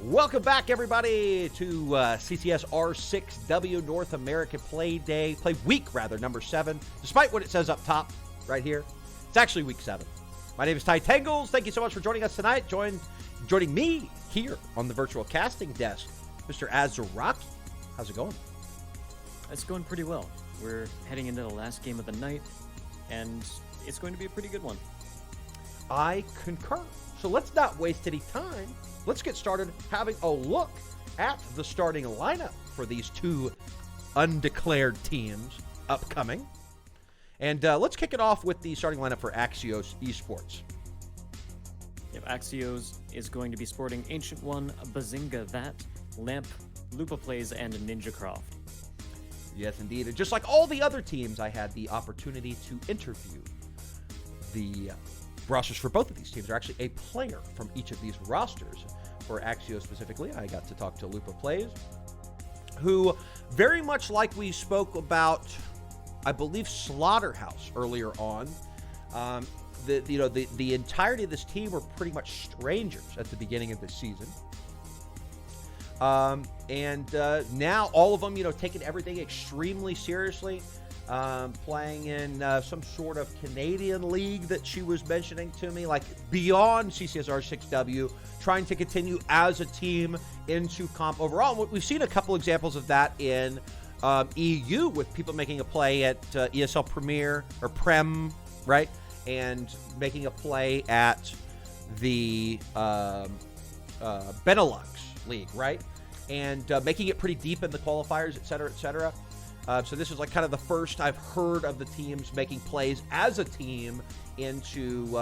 Welcome back, everybody, to CCS R6W North American Play Week, number 7. Despite what it says up top, right here, it's actually Week 7. My name is Ty Tangles. Thank you so much for joining us tonight. Joining me here on the virtual casting desk, Mr. Azaraki. How's it going? It's going pretty well. We're heading into the last game of the night, and it's going to be a pretty good one. I concur. So let's not waste any time. Let's get started having a look at the starting lineup for these two undeclared teams upcoming. And let's kick it off with the starting lineup for Axios Esports. Yep, Axios is going to be sporting Ancient One, Bazinga That, Lamp, Lupa Plays, and Ninja Croft. Yes, indeed. And just like all the other teams, I had the opportunity to interview the rosters for both of these teams. Are actually a player from each of these rosters. For Axios specifically, I got to talk to Lupa Plays, who very much like we spoke about, I believe, Slaughterhouse earlier on. The entirety of this team were pretty much strangers at the beginning of this season. Now all of them, taking everything extremely seriously. Playing in some sort of Canadian league that she was mentioning to me, like beyond CCS R6W, trying to continue as a team into comp overall. And we've seen a couple examples of that in EU with people making a play at ESL Premier or Prem, right? And making a play at the Benelux League, right? And making it pretty deep in the qualifiers, et cetera, et cetera. So this is like kind of the first I've heard of the teams making plays as a team into,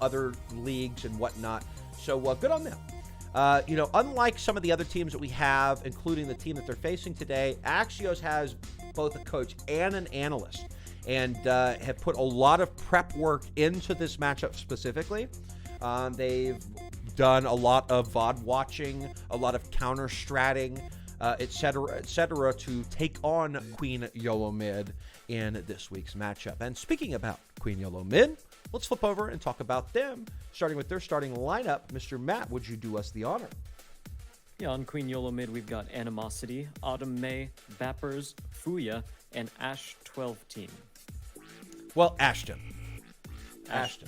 other leagues and whatnot. So good on them. Unlike some of the other teams that we have, including the team that they're facing today, Axios has both a coach and an analyst and have put a lot of prep work into this matchup specifically. They've done a lot of VOD watching, a lot of counter-stratting, et cetera, to take on Queen Yolo Mid in this week's matchup. And speaking about Queen Yolo Mid, let's flip over and talk about them, starting with their starting lineup. Mr. Matt, would you do us the honor? Yeah, on Queen Yolo Mid, we've got Animosity, Autumn May, Bappers, Fuya, and Ash 12 team. Well, Ashton.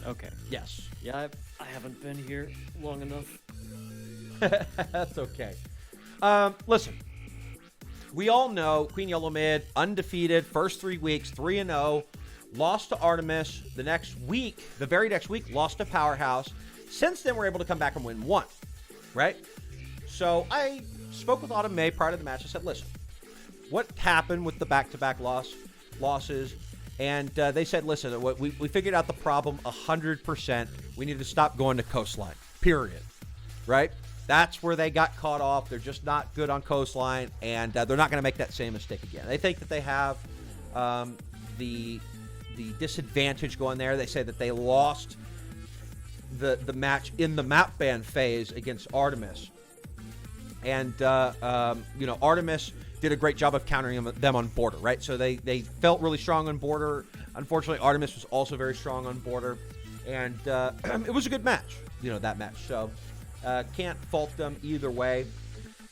Okay. Yes. Yeah, I haven't been here long enough. That's okay. Listen, we all know Queen Yolo Mid, undefeated, first 3 weeks, 3-0, lost to Artemis. The very next week, lost to Powerhouse. Since then, we're able to come back and win 1, right? So I spoke with Autumn May prior to the match. I said, listen, what happened with the back-to-back losses? And they said, listen, we figured out the problem 100%. We need to stop going to Coastline, period, right? That's where they got caught off. They're just not good on Coastline, and they're not going to make that same mistake again. They think that they have the disadvantage going there. They say that they lost the match in the map ban phase against Artemis. And, Artemis did a great job of countering them on border, right? So they felt really strong on border. Unfortunately, Artemis was also very strong on border. And it was a good match, that match. So can't fault them either way.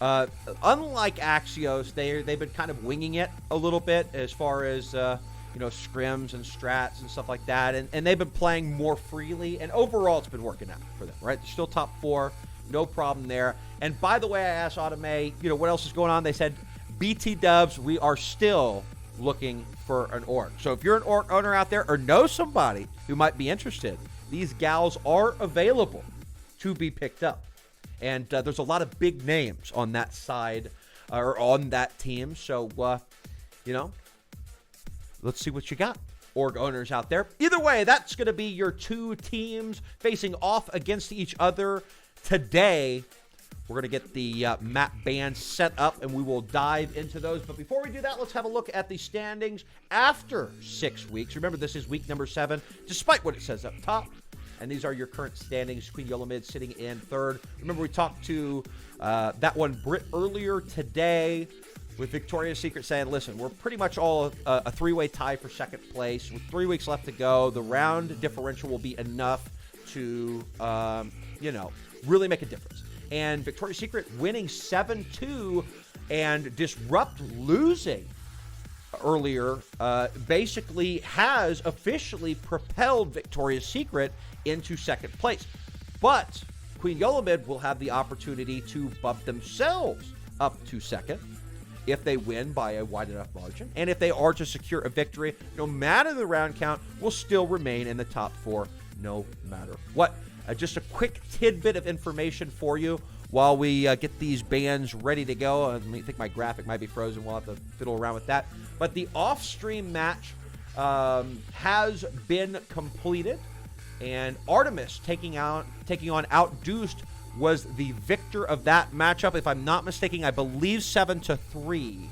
Unlike Axios, they've been kind of winging it a little bit as far as, scrims and strats and stuff like that. And they've been playing more freely. And overall, it's been working out for them, right? They're still top 4. No problem there. And by the way, I asked Autumn May, what else is going on? They said, BT Dubs, we are still looking for an org. So if you're an org owner out there or know somebody who might be interested, these gals are available to be picked up. And there's a lot of big names on that side or on that team. So, let's see what you got, org owners out there. Either way, that's going to be your two teams facing off against each other today. We're going to get the map band set up, and we will dive into those. But before we do that, let's have a look at the standings after 6 weeks. Remember, this is week number 7, despite what it says up top. And these are your current standings. Queen Yolo Mid sitting in 3rd. Remember, we talked to that one Brit earlier today with Victoria's Secret saying, listen, we're pretty much all a 3-way tie for 2nd place. With 3 weeks left to go, the round differential will be enough to, really make a difference. and Victoria's Secret winning 7-2 and Disrupt losing earlier basically has officially propelled Victoria's Secret into second place. But Queen Yolo Mid will have the opportunity to bump themselves up to second if they win by a wide enough margin. And if they are to secure a victory, no matter the round count, will still remain in the top 4 no matter what. Just a quick tidbit of information for you while we get these bands ready to go. I think my graphic might be frozen. We'll have to fiddle around with that. But the off-stream match has been completed, and Artemis taking on Outdeuced was the victor of that matchup. If I'm not mistaken, I believe 7-3.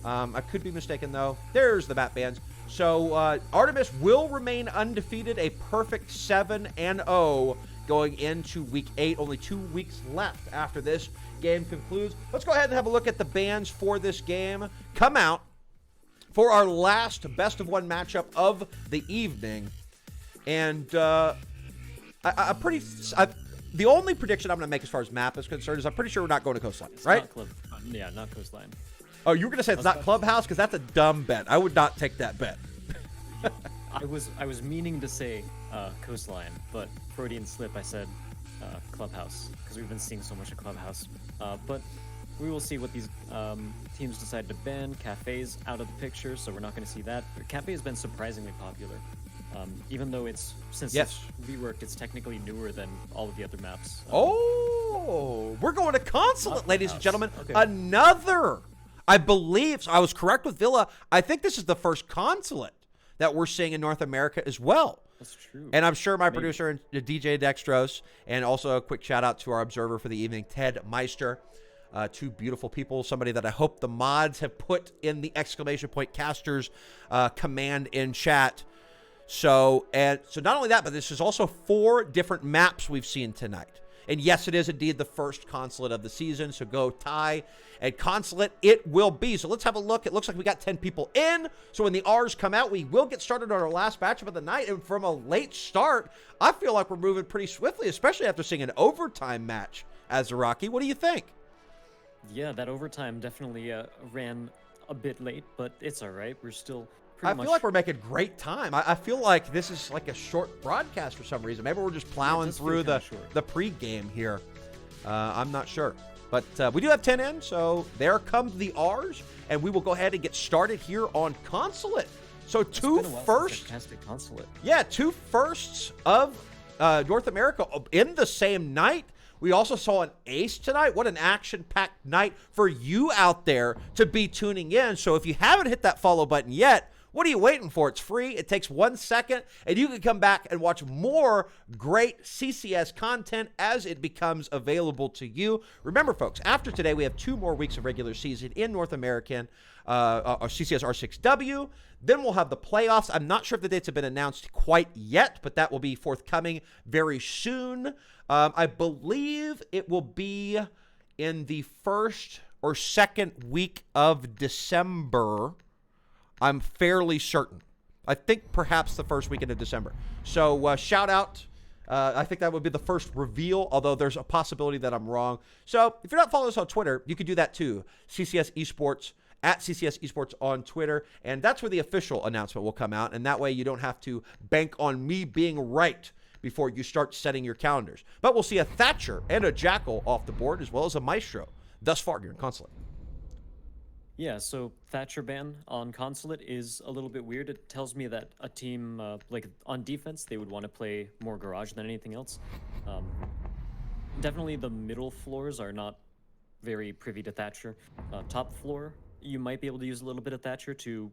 I could be mistaken, though. There's the map bands. So Artemis will remain undefeated, a perfect 7-0 going into Week 8. Only 2 weeks left after this game concludes. Let's go ahead and have a look at the bands for this game. Come out for our last best-of-1 matchup of the evening. And the only prediction I'm going to make as far as map is concerned is I'm pretty sure we're not going to Coastline, right? Not Coastline. Oh, you were going to say it's not Clubhouse? Because that's a dumb bet. I would not take that bet. I was meaning to say Coastline, but Freudian slip, I said Clubhouse, because we've been seeing so much of Clubhouse. But we will see what these teams decide to ban. Cafe's out of the picture, so we're not going to see that. Cafe has been surprisingly popular. Even though it's reworked, it's technically newer than all of the other maps. We're going to Consulate, ladies and gentlemen. Okay. Another, I believe, so I was correct with Villa. I think this is the first Consulate that we're seeing in North America as well. That's true. And I'm sure my producer, DJ Dextros, and also a quick shout out to our observer for the evening, Ted Meister. 2 beautiful people, somebody that I hope the mods have put in the exclamation point casters command in chat. So not only that, but this is also 4 different maps we've seen tonight. And yes, it is indeed the first Consulate of the season. So go Ty and Consulate it will be. So let's have a look. It looks like we got 10 people in. So when the R's come out, we will get started on our last matchup of the night. And from a late start, I feel like we're moving pretty swiftly, especially after seeing an overtime match as Azaraki. What do you think? Yeah, that overtime definitely ran a bit late, but it's all right. We're still I feel like we're making great time. I feel like this is like a short broadcast for some reason. Maybe we're just plowing through the pregame here. I'm not sure. But we do have 10 in, so there come the R's, and we will go ahead and get started here on Consulate. So two firsts of North America in the same night. We also saw an ace tonight. What an action-packed night for you out there to be tuning in. So if you haven't hit that follow button yet, what are you waiting for? It's free. It takes 1 second, and you can come back and watch more great CCS content as it becomes available to you. Remember, folks, after today, we have 2 more weeks of regular season in North American, CCS R6W. Then we'll have the playoffs. I'm not sure if the dates have been announced quite yet, but that will be forthcoming very soon. I believe it will be in the first or second week of December. I'm fairly certain. I think perhaps the first weekend of December. So shout out. I think that would be the first reveal, although there's a possibility that I'm wrong. So if you're not following us on Twitter, you can do that too. CCS Esports, at CCS Esports on Twitter. And that's where the official announcement will come out. And that way you don't have to bank on me being right before you start setting your calendars. But we'll see a Thatcher and a Jackal off the board, as well as a Maestro thus far here in Consulate. Yeah, so Thatcher ban on Consulate is a little bit weird. It tells me that a team, like on defense, they would want to play more Garage than anything else. Definitely the middle floors are not very privy to Thatcher. Top floor, you might be able to use a little bit of Thatcher to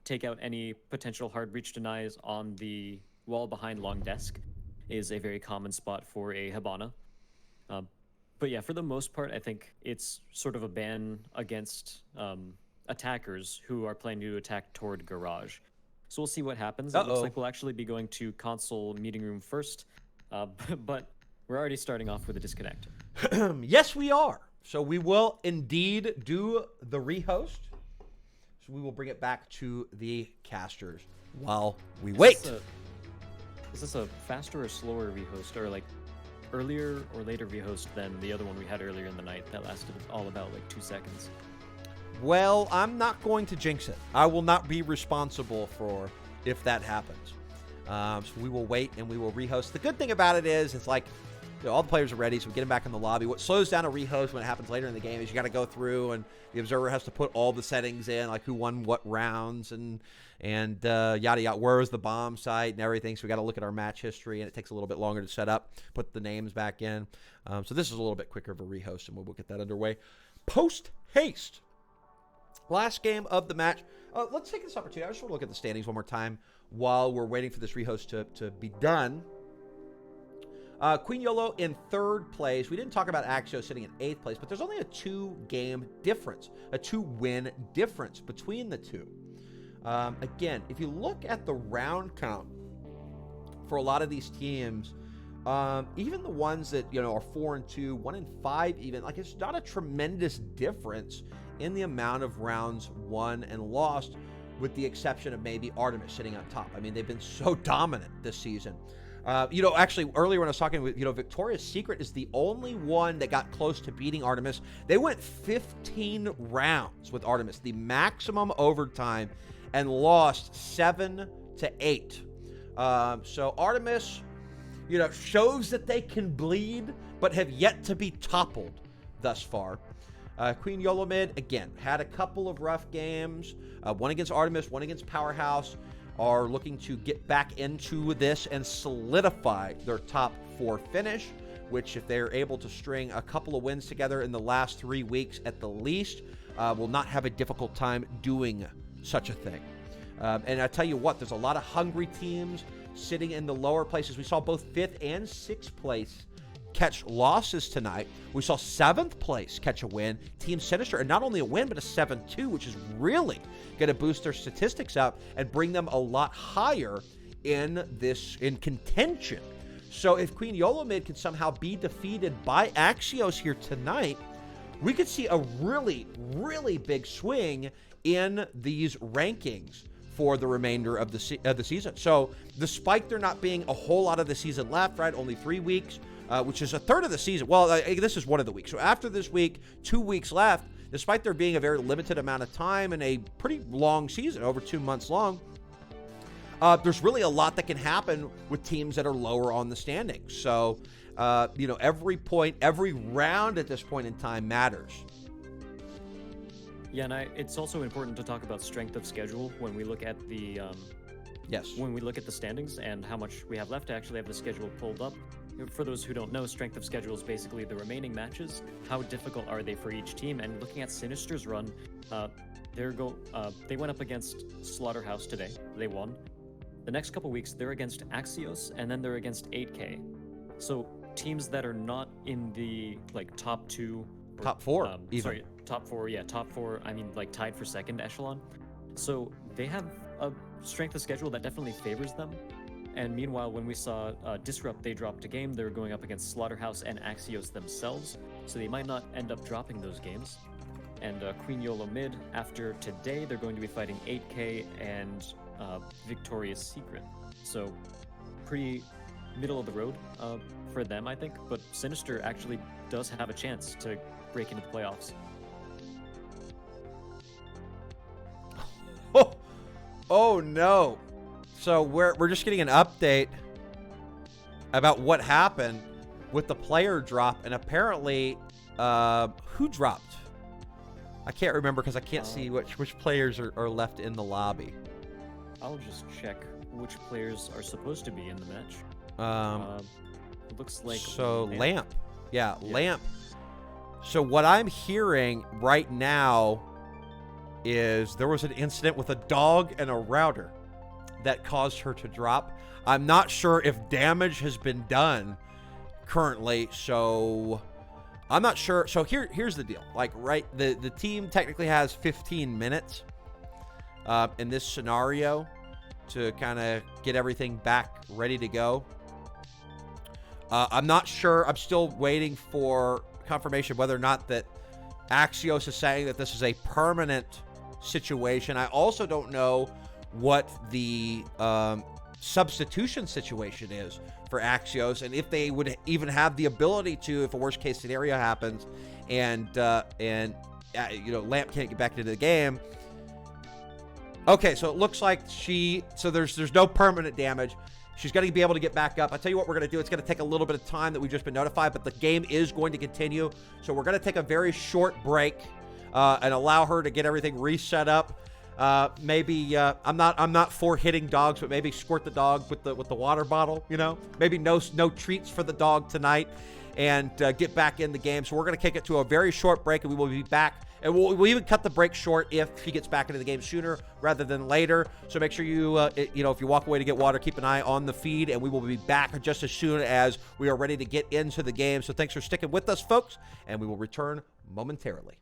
take out any potential hard breach denies on the wall behind long desk is a very common spot for a Hibana. But yeah, for the most part, I think it's sort of a ban against attackers who are planning to attack toward Garage. So we'll see what happens. It looks like we'll actually be going to console meeting room first, but we're already starting off with a disconnect. Yes, we are. So we will indeed do the rehost. So we will bring it back to the casters while we wait. Is this a faster or slower rehost, or like earlier or later rehost than the other one we had earlier in the night that lasted all about like 2 seconds. Well, I'm not going to jinx it. I will not be responsible for if that happens. So we will wait and we will rehost. The good thing about it is it's like, all the players are ready, so we get them back in the lobby. What slows down a rehost when it happens later in the game is you got to go through, and the observer has to put all the settings in, like who won what rounds and yada yada. Where was the bomb site and everything? So we got to look at our match history, and it takes a little bit longer to set up, put the names back in. So this is a little bit quicker of a rehost, and we'll get that underway. Post haste. Last game of the match. Let's take this opportunity. I just want to look at the standings one more time while we're waiting for this rehost to be done. Queen Yolo in 3rd place. We didn't talk about Axios sitting in 8th place, but there's only a 2-game difference, a 2-win difference between the two. Again, if you look at the round count for a lot of these teams, even the ones that are 4-2, 1-5, even, like, it's not a tremendous difference in the amount of rounds won and lost, with the exception of maybe Artemis sitting on top. I mean, they've been so dominant this season. Actually, earlier when I was talking with, Victoria's Secret is the only one that got close to beating Artemis. They went 15 rounds with Artemis, the maximum overtime, and lost 7-8. So Artemis, shows that they can bleed, but have yet to be toppled thus far. Queen Yolo mid, again, had a couple of rough games. One against Artemis, one against Powerhouse. Are looking to get back into this and solidify their top 4 finish, which, if they're able to string a couple of wins together in the last 3 weeks at the least, will not have a difficult time doing such a thing. And I tell you what, there's a lot of hungry teams sitting in the lower places. We saw both 5th and 6th place catch losses tonight. We saw 7th place catch a win. Team Sinister, and not only a win, but a 7-2, which is really going to boost their statistics up and bring them a lot higher in contention. So if Queen Yolo mid can somehow be defeated by Axios here tonight, we could see a really, really big swing in these rankings for the remainder of the season. So despite there not being a whole lot of the season left, right, only 3 weeks, which is a third of the season. Well, this is one of the weeks. So after this week, 2 weeks left, despite there being a very limited amount of time and a pretty long season, over 2 months long, there's really a lot that can happen with teams that are lower on the standings. So, every point, every round at this point in time matters. Yeah, and it's also important to talk about strength of schedule when we look at the when we look at the standings and how much we have left. I actually have the schedule pulled up. For those who don't know, strength of schedule is basically the remaining matches. How difficult are they for each team? And looking at Sinister's run, they went up against Slaughterhouse today. They won. The next couple weeks, they're against Axios, and then they're against 8K. So teams that are not in the top 2, top 4, top 4. Yeah, top 4. I mean, tied for 2nd echelon. So they have a strength of schedule that definitely favors them. And meanwhile, when we saw Disrupt, they dropped a game. They were going up against Slaughterhouse and Axios themselves, so they might not end up dropping those games. And Queen Yolo mid, after today, they're going to be fighting 8K and Victoria's Secret. So pretty middle of the road for them, I think. But Sinister actually does have a chance to break into the playoffs. Oh no. So we're just getting an update about what happened with the player drop, and apparently, who dropped? I can't remember because I can't see which players are left in the lobby. I'll just check which players are supposed to be in the match. It looks like Lamp. Yeah, Lamp. So what I'm hearing right now is there was an incident with a dog and a router that caused her to drop. I'm not sure if damage has been done currently, so I'm not sure. So here's the deal. The team technically has 15 minutes in this scenario to kind of get everything back ready to go. I'm not sure. I'm still waiting for confirmation whether or not that Axios is saying that this is a permanent situation. I also don't know what the substitution situation is for Axios, and if they would even have the ability to, if a worst case scenario happens, and Lamp can't get back into the game. Okay, so it looks like there's no permanent damage. She's going to be able to get back up. I'll tell you what we're going to do. It's going to take a little bit of time that we've just been notified, but the game is going to continue. So we're going to take a very short break and allow her to get everything reset up. Maybe I'm not for hitting dogs, but maybe squirt the dog with the water bottle. Maybe no treats for the dog tonight, and get back in the game. So we're going to kick it to a very short break, and we will be back. And we'll even cut the break short if he gets back into the game sooner rather than later. So make sure you, if you walk away to get water, keep an eye on the feed, and we will be back just as soon as we are ready to get into the game. So thanks for sticking with us, folks, and we will return momentarily.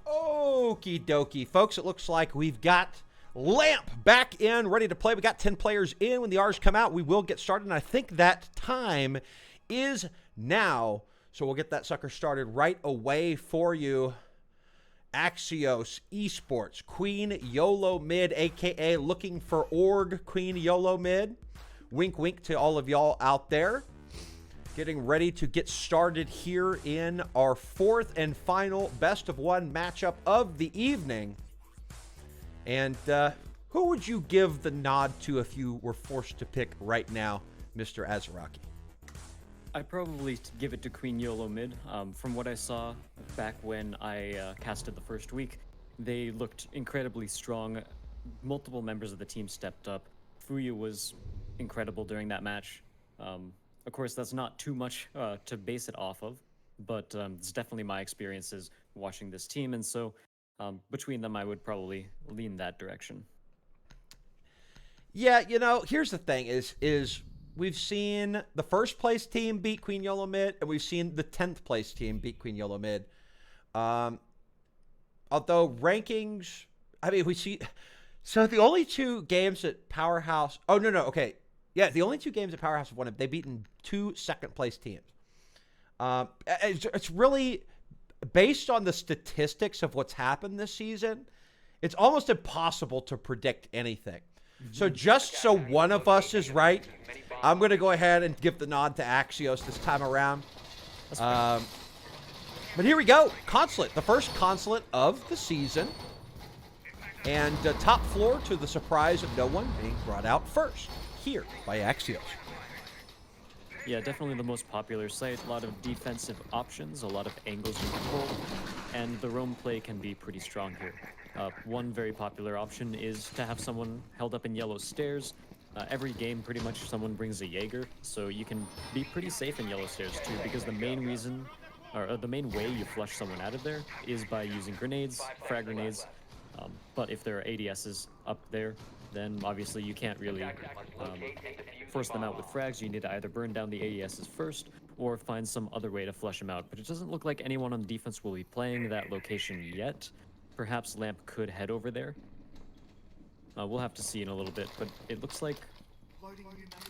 Okie dokie, folks. It looks like we've got Lamp back in, ready to play. We got 10 players in. When the R's come out, we will get started, and I think that time is now. So we'll get that sucker started right away for you. Axios, Esports, Queen Yolo mid, a.k.a. looking for org Queen Yolo mid. Wink, wink to all of y'all out there. Getting ready to get started here in our fourth and final best-of-1 matchup of the evening. And who would you give the nod to if you were forced to pick right now, Mr. Azaraki? I'd probably give it to Queen Yolo mid. From what I saw back when I casted the first week, they looked incredibly strong. Multiple members of the team stepped up. Fuya was incredible during that match. Of course, that's not too much to base it off of, but it's definitely my experiences watching this team, and so between them, I would probably lean that direction. Yeah, here's the thing: is we've seen the first place team beat Queen Yolo Mid, and we've seen the 10th place team beat Queen Yolo Mid. Although rankings, I mean, we see. So the only two games that Powerhouse. Oh no, okay, yeah, the only two games that Powerhouse have won, they've beaten 2 second-place teams. It's really based on the statistics of what's happened this season. It's almost impossible to predict anything. So just so one of us is right, I'm going to go ahead and give the nod to Axios this time around. But here we go. Consulate, the first consulate of the season. And top floor, to the surprise of no one, being brought out first here by Axios. Yeah, definitely the most popular site. A lot of defensive options, a lot of angles you can hold, and the roam play can be pretty strong here. One very popular option is to have someone held up in yellow stairs. Every game, pretty much, someone brings a Jaeger, so you can be pretty safe in yellow stairs too, because the main reason, or the main way you flush someone out of there is by using grenades, frag grenades. But if there are ADSs up there, then obviously you can't really force them out with frags. You need to either burn down the ADSs first or find some other way to flush them out. But it doesn't look like anyone on defense will be playing that location yet. Perhaps Lamp could head over there. We'll have to see in a little bit, but it looks like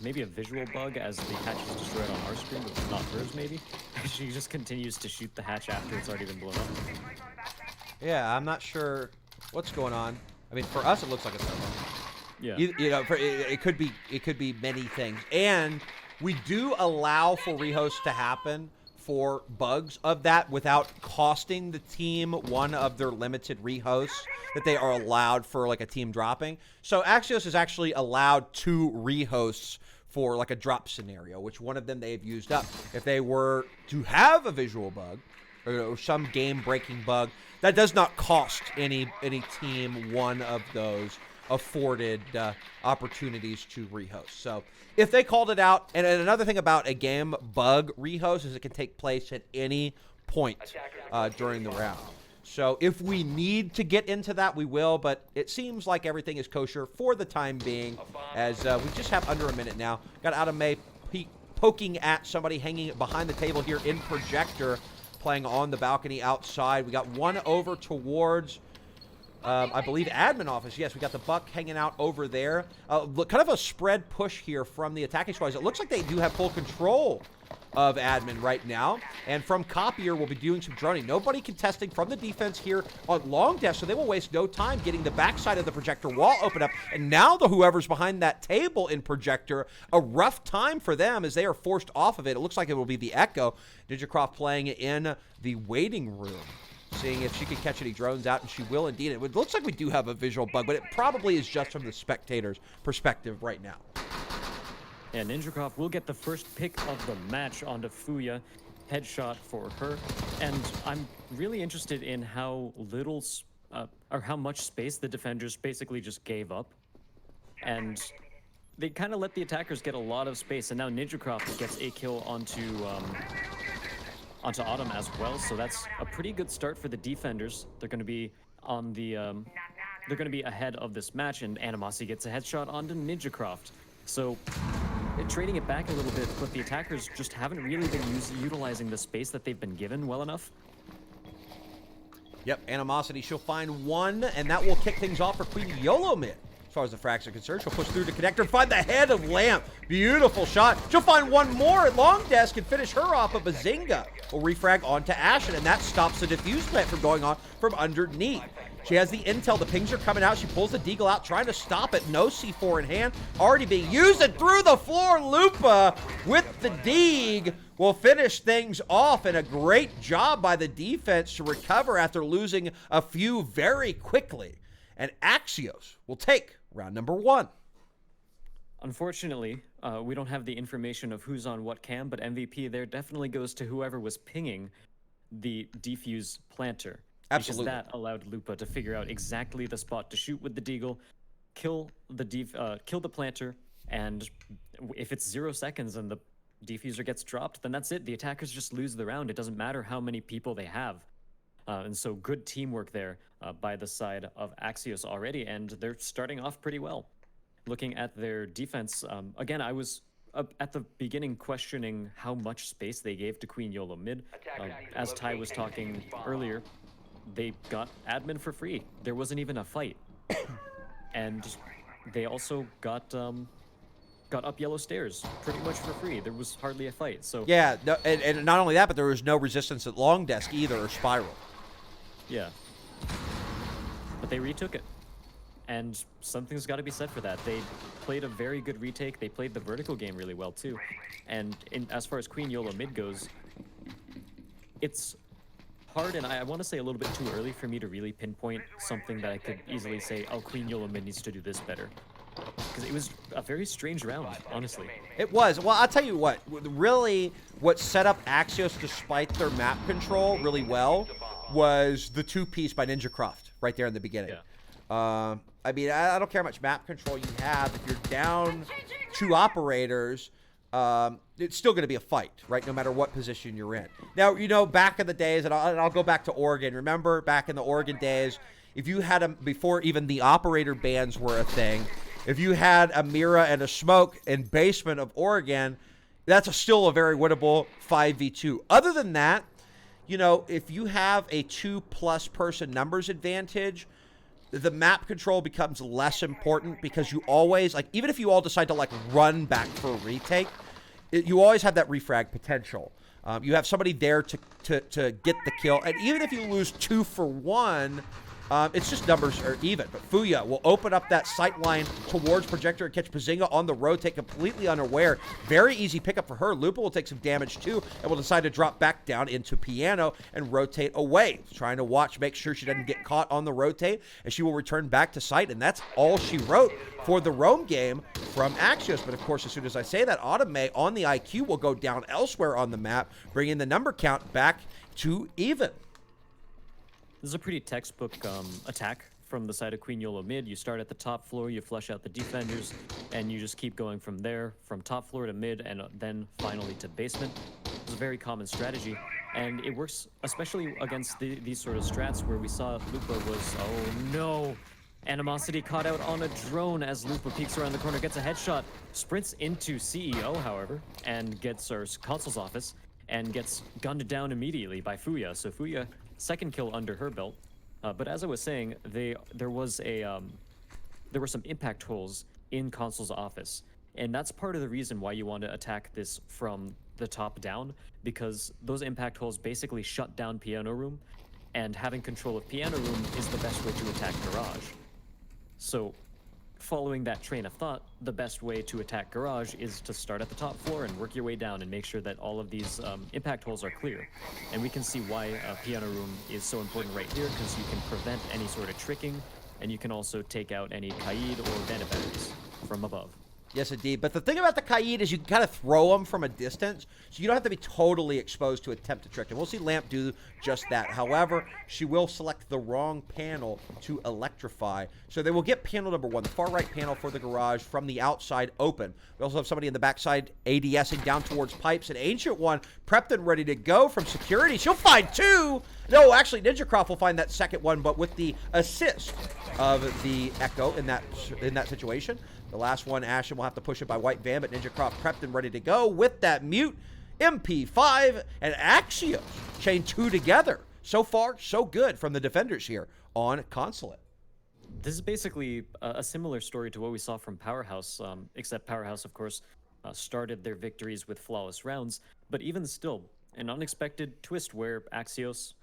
maybe a visual bug as the hatch is destroyed on our screen, but not hers maybe. She just continues to shoot the hatch after it's already been blown up. Yeah, I'm not sure what's going on. I mean, for us, it looks like it's over. Yeah. It could be many things, and we do allow for rehosts to happen for bugs of that without costing the team one of their limited rehosts that they are allowed for like a team dropping. So Axios is actually allowed 2 rehosts for like a drop scenario, which one of them they've used up. If they were to have a visual bug or some game-breaking bug, that does not cost any team one of those afforded opportunities to rehost. So if they called it out, and another thing about a game bug rehost is it can take place at any point during the round. So if we need to get into that, we will, but it seems like everything is kosher for the time being, as we just have under a minute now. Got Adame poking at somebody hanging behind the table here in Projector, playing on the balcony outside. We got one over towards I believe admin office. Yes, we got the Buck hanging out over there. Look, kind of a spread push here from the attacking squads. It looks like they do have full control of admin right now. And from Copier, we'll be doing some droning. Nobody contesting from the defense here on long desk, so they will waste no time getting the backside of the Projector wall open up. And now the whoever's behind that table in Projector, a rough time for them as they are forced off of it. It looks like it will be the Echo. NinjaCroft playing in the waiting room, seeing if she can catch any drones out, and she will indeed. It looks like we do have a visual bug, but it probably is just from the spectator's perspective right now. And NinjaCroft will get the first pick of the match onto Fuya. Headshot for her. And I'm really interested in how little, or how much space the defenders basically just gave up. And they kind of let the attackers get a lot of space, and now NinjaCroft gets a kill onto Autumn as well, so that's a pretty good start for the defenders. They're going to be on the, they're going to be ahead of this match, and Animosity gets a headshot onto NinjaCroft. So, trading it back a little bit, but the attackers just haven't really been utilizing the space that they've been given well enough. Yep, Animosity, she'll find one, and that will kick things off for Queen Yolo Mid. As far as the frags are concerned, she'll push through the connector, find the head of Lamp. Beautiful shot. She'll find one more at long desk and finish her off. A Bazinga will refrag onto Ashen, and that stops the defuse plant from going on from underneath. She has the intel. The pings are coming out. She pulls the Deagle out, trying to stop it. No C4 in hand. Already being used, and through the floor, Lupa with the Deag will finish things off, and a great job by the defense to recover after losing a few very quickly. And Axios will take round number 1. Unfortunately, we don't have the information of who's on what cam, but MVP there definitely goes to whoever was pinging the defuse planter. Absolutely. Because that allowed Lupa to figure out exactly the spot to shoot with the Deagle, kill the planter, and if it's 0 seconds and the Defuser gets dropped, then that's it. The attackers just lose the round. It doesn't matter how many people they have. And so good teamwork there by the side of Axios already, and they're starting off pretty well. Looking at their defense, again, I was at the beginning questioning how much space they gave to Queen Yolo mid. As Ty was talking earlier, they got admin for free. There wasn't even a fight. And they also got up yellow stairs pretty much for free. There was hardly a fight. So Yeah, no, and not only that, but there was no resistance at long desk either, or spiral. yeah. But they retook it. And something's got to be said for that. They played a very good retake. They played the vertical game really well, too. And as far as Queen Yolo mid goes, it's hard, and I want to say a little bit too early for me to really pinpoint something that I could easily say, oh, Queen Yolo mid needs to do this better. Because it was a very strange round, honestly. It was. Well, I'll tell you what. Really, what set up Axios, despite their map control really well, was the two-piece by Ninja Croft right there in the beginning. Yeah. I mean, I don't care how much map control you have. If you're down 2 operators, it's still going to be a fight, right? No matter what position you're in. Now, you know, back in the days, and I'll go back to Oregon. Remember back in the Oregon days, if you had before even the operator bans were a thing, if you had a Mira and a Smoke in basement of Oregon, that's still a very winnable 5v2. Other than that, you know, if you have a 2+ person numbers advantage, the map control becomes less important because you always, like, even if you all decide to, like, run back for a retake, you always have that refrag potential. You have somebody there to get the kill. And even if you lose 2 for 1, it's just numbers are even. But Fuya will open up that sight line towards Projector and catch Bazinga on the rotate, completely unaware. Very easy pickup for her. Lupa will take some damage too and will decide to drop back down into Piano and rotate away. Trying to watch, make sure she doesn't get caught on the rotate, and she will return back to sight. And that's all she wrote for the roam game from Axios. But of course, as soon as I say that, Automate on the IQ will go down elsewhere on the map, bringing the number count back to even. This is a pretty textbook attack from the side of Queen Yolo mid. You start at the top floor, you flush out the defenders, and you just keep going from there, from top floor to mid, and then finally to basement. It's a very common strategy, and it works especially against these sort of strats where we saw Lupa was, oh no, Animosity caught out on a drone as Lupa peeks around the corner, gets a headshot, sprints into CEO, however, and gets our console's office, and gets gunned down immediately by Fuya. So Fuya, second kill under her belt. But as I was saying, there were some impact holes in console's office, and that's part of the reason why you want to attack this from the top down, because those impact holes basically shut down Piano Room, and having control of Piano Room is the best way to attack Garage. So, following that train of thought, the best way to attack Garage is to start at the top floor and work your way down and make sure that all of these impact holes are clear. And we can see why Piano Room is so important right here, because you can prevent any sort of tricking, and you can also take out any Kaid or Bandit batteries from above. Yes, indeed. But the thing about the Kaid is you can kind of throw them from a distance, so you don't have to be totally exposed to attempt to trick them. We'll see Lamp do just that. However, she will select the wrong panel to electrify. So they will get panel number 1, the far right panel for the Garage from the outside open. We also have somebody in the backside ADSing down towards pipes. An Ancient One prepped and ready to go from security. She'll find 2. No, actually, Ninja Croft will find that second one, but with the assist of the Echo in that situation. The last one, Ashen will have to push it by White Van, but Ninja Croft prepped and ready to go with that mute. MP5 and Axios chain 2 together. So far, so good from the defenders here on Consulate. This is basically a similar story to what we saw from Powerhouse, except Powerhouse, of course, started their victories with flawless rounds. But even still, an unexpected twist where Axios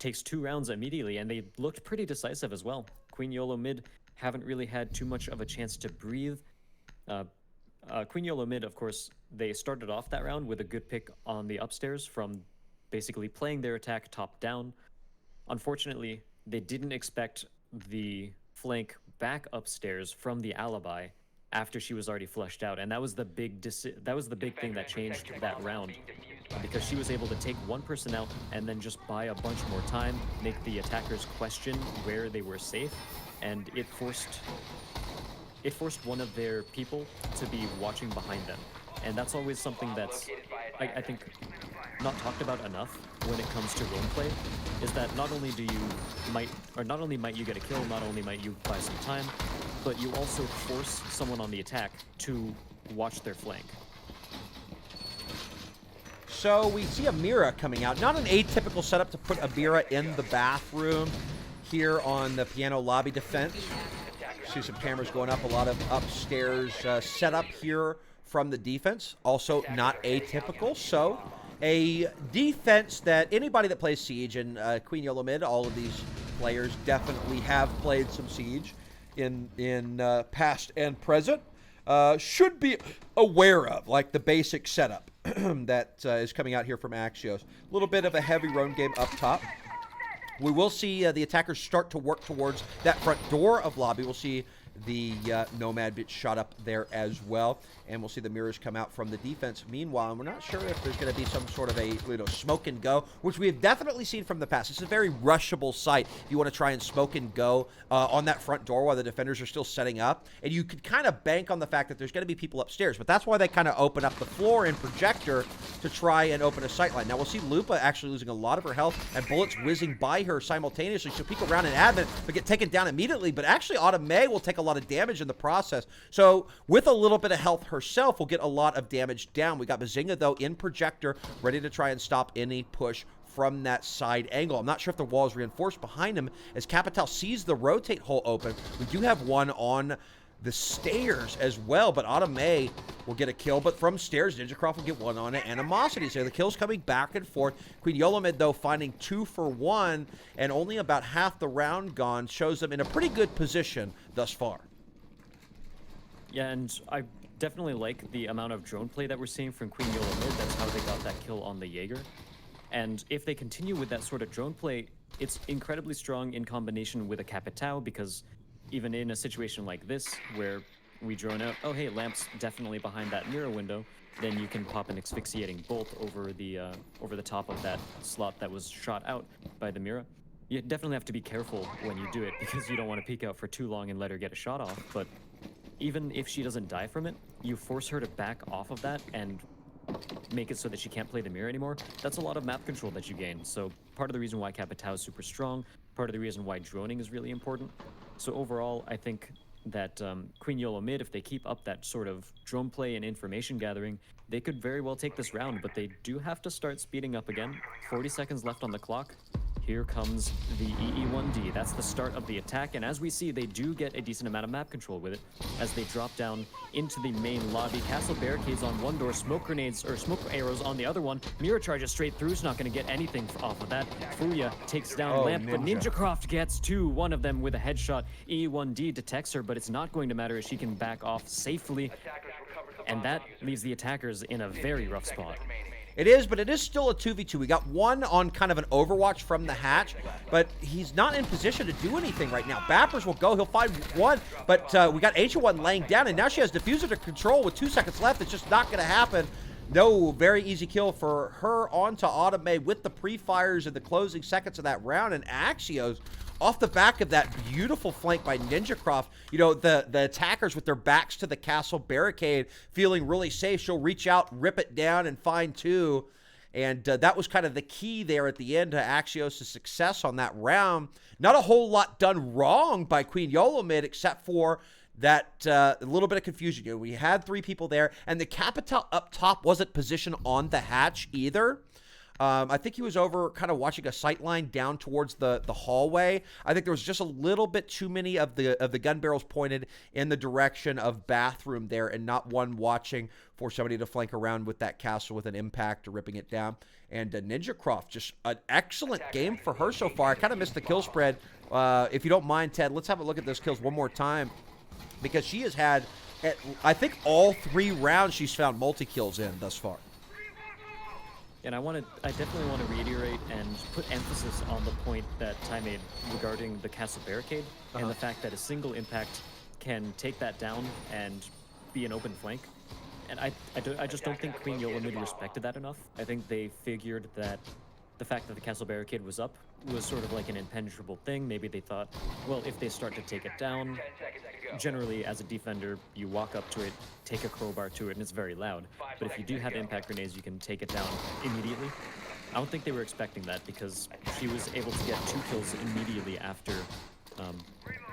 takes 2 rounds immediately, and they looked pretty decisive as well. Queen Yolo mid haven't really had too much of a chance to breathe. Queen Yolo mid, of course, they started off that round with a good pick on the upstairs from basically playing their attack top down. Unfortunately, they didn't expect the flank back upstairs from the alibi after she was already flushed out, and that was the big thing that changed that round, because she was able to take one person out and then just buy a bunch more time, make the attackers question where they were safe, and it forced one of their people to be watching behind them. And that's always something that's, I think, not talked about enough when it comes to roleplay, is that not only might you get a kill, not only might you buy some time, but you also force someone on the attack to watch their flank. So we see Amira coming out. Not an atypical setup to put Amira in the bathroom here on the piano lobby defense. See some cameras going up, a lot of upstairs setup here from the defense. Also not atypical. So a defense that anybody that plays Siege and Queen Yolo mid, all of these players definitely have played some Siege in past and present. Should be aware of, like the basic setup that is coming out here from Axios. A little bit of a heavy roam game up top. We will see the attackers start to work towards that front door of lobby. We'll see the Nomad get shot up there as well. And we'll see the mirrors come out from the defense. Meanwhile, we're not sure if there's going to be some sort of a smoke and go, which we have definitely seen from the past. It's a very rushable site if you want to try and smoke and go on that front door while the defenders are still setting up. And you could kind of bank on the fact that there's going to be people upstairs. But that's why they kind of open up the floor in Projector to try and open a sight line. Now, we'll see Lupa actually losing a lot of her health and bullets whizzing by her simultaneously. She'll peek around in admin, but get taken down immediately. But actually, Autumn May will take a lot of damage in the process. So with a little bit of health herself, will get a lot of damage down. We got Bazinga, though, in Projector, ready to try and stop any push from that side angle. I'm not sure if the wall is reinforced behind him as Capital sees the rotate hole open. We do have one on the stairs as well, but Autumn May will get a kill, but from stairs, NinjaCroft will get one on it. Animosity, so the kills coming back and forth. Queen Yolomid, though, finding 2 for 1, and only about half the round gone, shows them in a pretty good position thus far. Yeah, and I definitely like the amount of drone play that we're seeing from Queen Yolo mid. That's how they got that kill on the Jaeger. And if they continue with that sort of drone play, it's incredibly strong in combination with a Capitao, because even in a situation like this, where we drone out, oh hey, Lamp's definitely behind that mirror window, then you can pop an asphyxiating bolt over the top of that slot that was shot out by the mirror. You definitely have to be careful when you do it, because you don't want to peek out for too long and let her get a shot off, but even if she doesn't die from it, you force her to back off of that and make it so that she can't play the mirror anymore. That's a lot of map control that you gain. So part of the reason why Capitao is super strong, part of the reason why droning is really important. So overall, I think that Queen Yolo mid, if they keep up that sort of drone play and information gathering, they could very well take this round, but they do have to start speeding up again. 40 seconds left on the clock. Here comes the EE1D. That's the start of the attack, and as we see, they do get a decent amount of map control with it as they drop down into the main lobby. Castle barricades on one door, smoke grenades or smoke arrows on the other one. Mirror charges straight through, is not going to get anything off of that. Fuya takes down Lamp, but NinjaCroft gets to one of them with a headshot. EE1D detects her, but it's not going to matter as she can back off safely, and that leaves the attackers in a very rough spot. It is, but it is still a 2v2. We got one on kind of an overwatch from the hatch, but he's not in position to do anything right now. Bappers will go. He'll find one, but we got H1 laying down, and now she has Diffuser to control with 2 seconds left. It's just not going to happen. No, very easy kill for her onto Autumn May with the pre-fires in the closing seconds of that round, and Axios off the back of that beautiful flank by NinjaCroft, you know, the attackers with their backs to the castle barricade, feeling really safe. She'll reach out, rip it down, and find 2. And that was kind of the key there at the end to Axios' success on that round. Not a whole lot done wrong by Queen Yolo mid, except for that little bit of confusion. You know, we had 3 people there, and the Capital up top wasn't positioned on the hatch either. I think he was over kind of watching a sight line down towards the hallway. I think there was just a little bit too many of the gun barrels pointed in the direction of bathroom there, and not one watching for somebody to flank around with that castle with an impact or ripping it down. And NinjaCroft, just an excellent game for her so far. I kind of missed the kill spread. If you don't mind, Ted, let's have a look at those kills one more time, because she has had, I think, all 3 rounds she's found multi-kills in thus far. And I definitely want to reiterate and put emphasis on the point that Ty made regarding the castle barricade and the fact that a single impact can take that down and be an open flank. And I just don't think Queen Yolo mid respected that enough. I think they figured that the fact that the castle barricade was up was sort of like an impenetrable thing. Maybe they thought, well, if they start to take it down, generally, as a defender, you walk up to it, take a crowbar to it, and it's very loud. But if you do have impact grenades, you can take it down immediately. I don't think they were expecting that because she was able to get 2 kills immediately after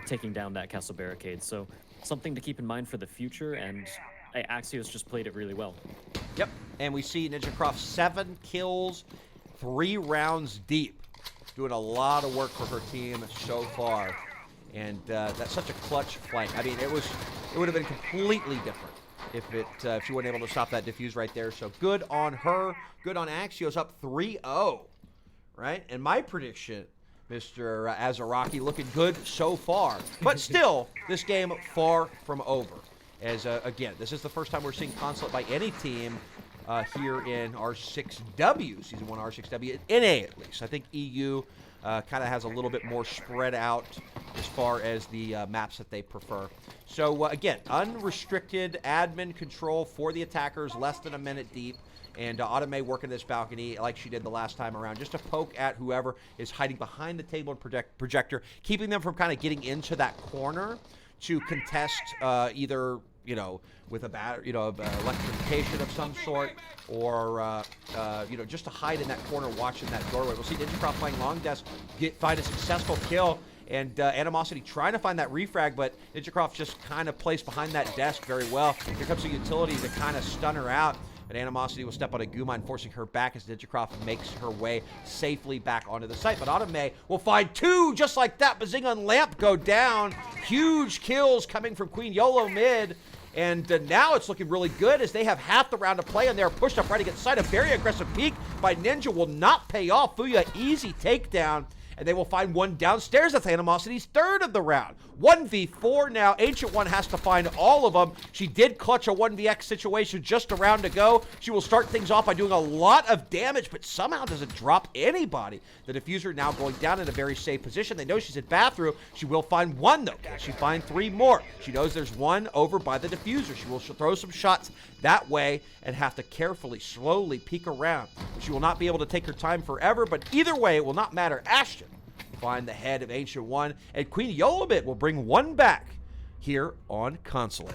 taking down that castle barricade. So something to keep in mind for the future, and Axios just played it really well. Yep, and we see Ninja Croft 7 kills, 3 rounds deep. Doing a lot of work for her team so far. And that's such a clutch flank. I mean, it would have been completely different if she wasn't able to stop that defuse right there. So good on her. Good on Axios, up 3-0, right? And my prediction, Mr. Azaraki, looking good so far. But still, this game far from over. As, again, this is the first time we're seeing Consulate by any team here in R6W, Season 1 R6W, NA at least. I think EU kind of has a little bit more spread out as far as the maps that they prefer. So, again, unrestricted admin control for the attackers, less than a minute deep. And Automay working this balcony like she did the last time around, just to poke at whoever is hiding behind the table and projector, keeping them from kind of getting into that corner to contest either, you know, with a electrification of some sort, or you know, just to hide in that corner, watching that doorway. We'll see Ninja Croft playing long desk, find a successful kill, and Animosity trying to find that refrag, but Ninja Croft just kind of placed behind that desk very well. Here comes the utility to kind of stun her out. But Animosity will step on a goo mine, forcing her back as Ninja Croft makes her way safely back onto the site. But Automay will find 2 just like that. Bazinga and Lamp go down. Huge kills coming from Queen Yolo mid. And now it's looking really good as they have half the round to play, and they're pushed up right against site. A very aggressive peek by Ninja will not pay off. Fuya, easy takedown. And they will find one downstairs. That's Animosity's 3rd of the round. 1v4 now. Ancient One has to find all of them. She did clutch a 1vx situation just a round to go. She will start things off by doing a lot of damage, but somehow doesn't drop anybody. The diffuser now going down in a very safe position. They know she's in bathroom. She will find 1, though. Can she find 3 more? She knows there's 1 over by the diffuser. She will throw some shots that way and have to carefully, slowly peek around. She will not be able to take her time forever, but either way, it will not matter. Ashton find the head of Ancient One, and Queen Yolobit will bring 1 back here on Consulate.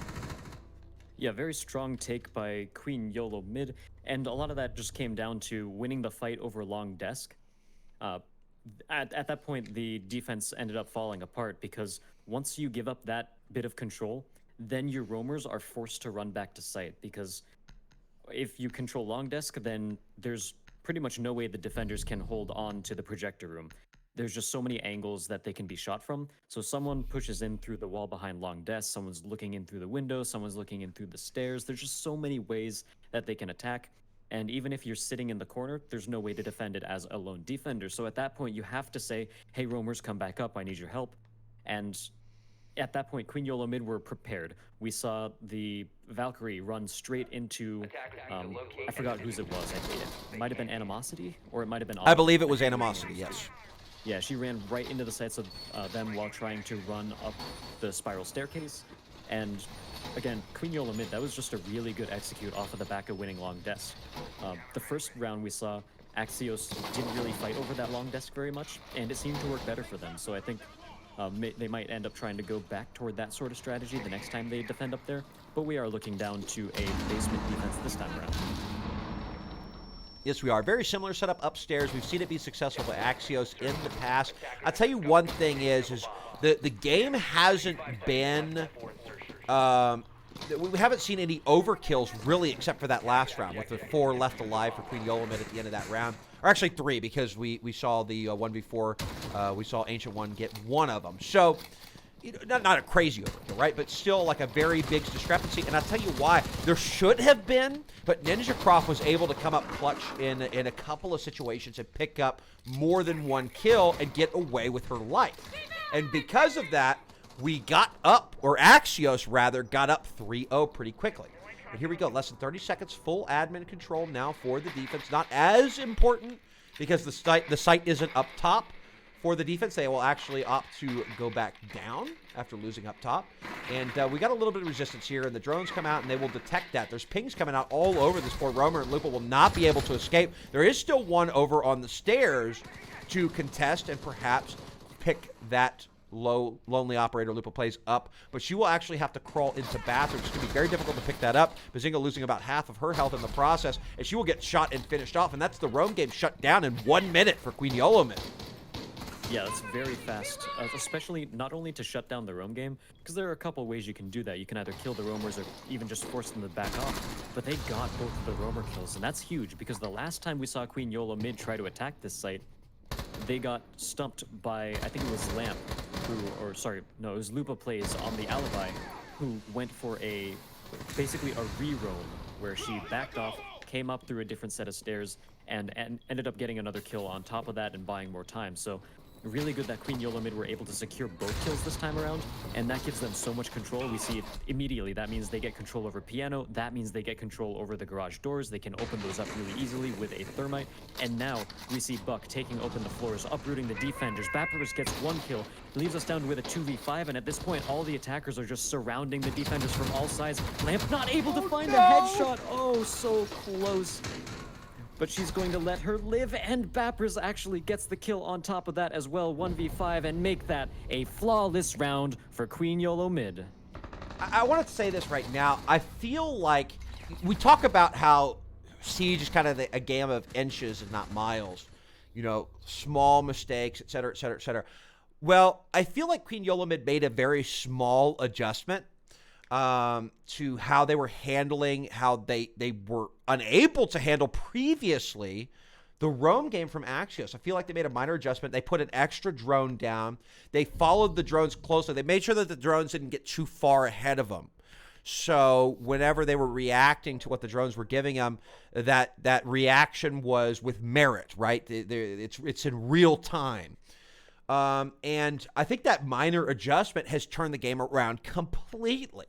Yeah, very strong take by Queen Yolo mid, and a lot of that just came down to winning the fight over long desk. At that point, the defense ended up falling apart because once you give up that bit of control, then your roamers are forced to run back to site, because if you control long desk, then there's pretty much no way the defenders can hold on to the projector room. There's just so many angles that they can be shot from. So someone pushes in through the wall behind long desk, someone's looking in through the window, someone's looking in through the stairs. There's just so many ways that they can attack. And even if you're sitting in the corner, there's no way to defend it as a lone defender. So at that point, you have to say, hey, roamers, come back up. I need your help. And at that point, Queen Yolo mid were prepared. We saw the Valkyrie run straight into, I forgot whose it was. It might have been Animosity, or it might have been... I believe it was Animosity, yes. Yeah, she ran right into the sights of them while trying to run up the spiral staircase. And again, Queen Yolo mid, that was just a really good execute off of the back of winning long desk. The first round we saw, Axios didn't really fight over that long desk very much, and it seemed to work better for them. So I think they might end up trying to go back toward that sort of strategy the next time they defend up there. But we are looking down to a basement defense this time around. Yes, we are. Very similar setup upstairs. We've seen it be successful by Axios in the past. I'll tell you one thing is the game hasn't been... we haven't seen any overkills, really, except for that last round, with the 4 left alive for Queen Yolomid at the end of that round. Or actually 3, because we saw the 1v4. We saw Ancient One get 1 of them. So... not a crazy overkill, right? But still like a very big discrepancy. And I'll tell you why. There should have been, but Ninja Croft was able to come up clutch in a couple of situations and pick up more than 1 kill and get away with her life. And because of that, we got up, or Axios rather, got up 3-0 pretty quickly. But here we go. Less than 30 seconds. Full admin control now for the defense. Not as important because the site isn't up top. For the defense, they will actually opt to go back down after losing up top. And we got a little bit of resistance here, and the drones come out, and they will detect that. There's pings coming out all over this poor roamer, and Lupa will not be able to escape. There is still 1 over on the stairs to contest and perhaps pick that lonely operator Lupa plays up, but she will actually have to crawl into bathroom. It's going to be very difficult to pick that up. Bazinga losing about half of her health in the process, and she will get shot and finished off, and that's the roam game shut down in 1 minute for Queen Yolo mid. Yeah, that's very fast, especially not only to shut down the roam game, because there are a couple ways you can do that. You can either kill the roamers or even just force them to back off, but they got both of the roamer kills, and that's huge, because the last time we saw Queen Yolo mid try to attack this site, they got stumped by, I think it was Lamp, it was Lupa Plays on the Alibi, who went for basically a re-roam, where she backed off, came up through a different set of stairs, and ended up getting another kill on top of that and buying more time. So really good that Queen Yolo mid were able to secure both kills this time around, and that gives them so much control. We see it immediately. That means they get control over Piano. That means they get control over the garage doors. They can open those up really easily with a Thermite. And now we see Buck taking open the floors, uprooting the defenders. Bappers gets 1 kill, leaves us down with a 2v5, and at this point, all the attackers are just surrounding the defenders from all sides. Lamp not able to find a headshot. Oh, so close. But she's going to let her live, and Bappers actually gets the kill on top of that as well, 1v5, and make that a flawless round for Queen Yolo mid. I want to say this right now. I feel like we talk about how Siege is kind of a game of inches and not miles. You know, small mistakes, et cetera, et cetera, et cetera. Well, I feel like Queen Yolo mid made a very small adjustment to how they were handling, how they were unable to handle previously the roam game from Axios. I feel like they made a minor adjustment. They put an extra drone down. They followed the drones closely. They made sure that the drones didn't get too far ahead of them. So whenever they were reacting to what the drones were giving them, that reaction was with merit, right? It's in real time. And I think that minor adjustment has turned the game around completely.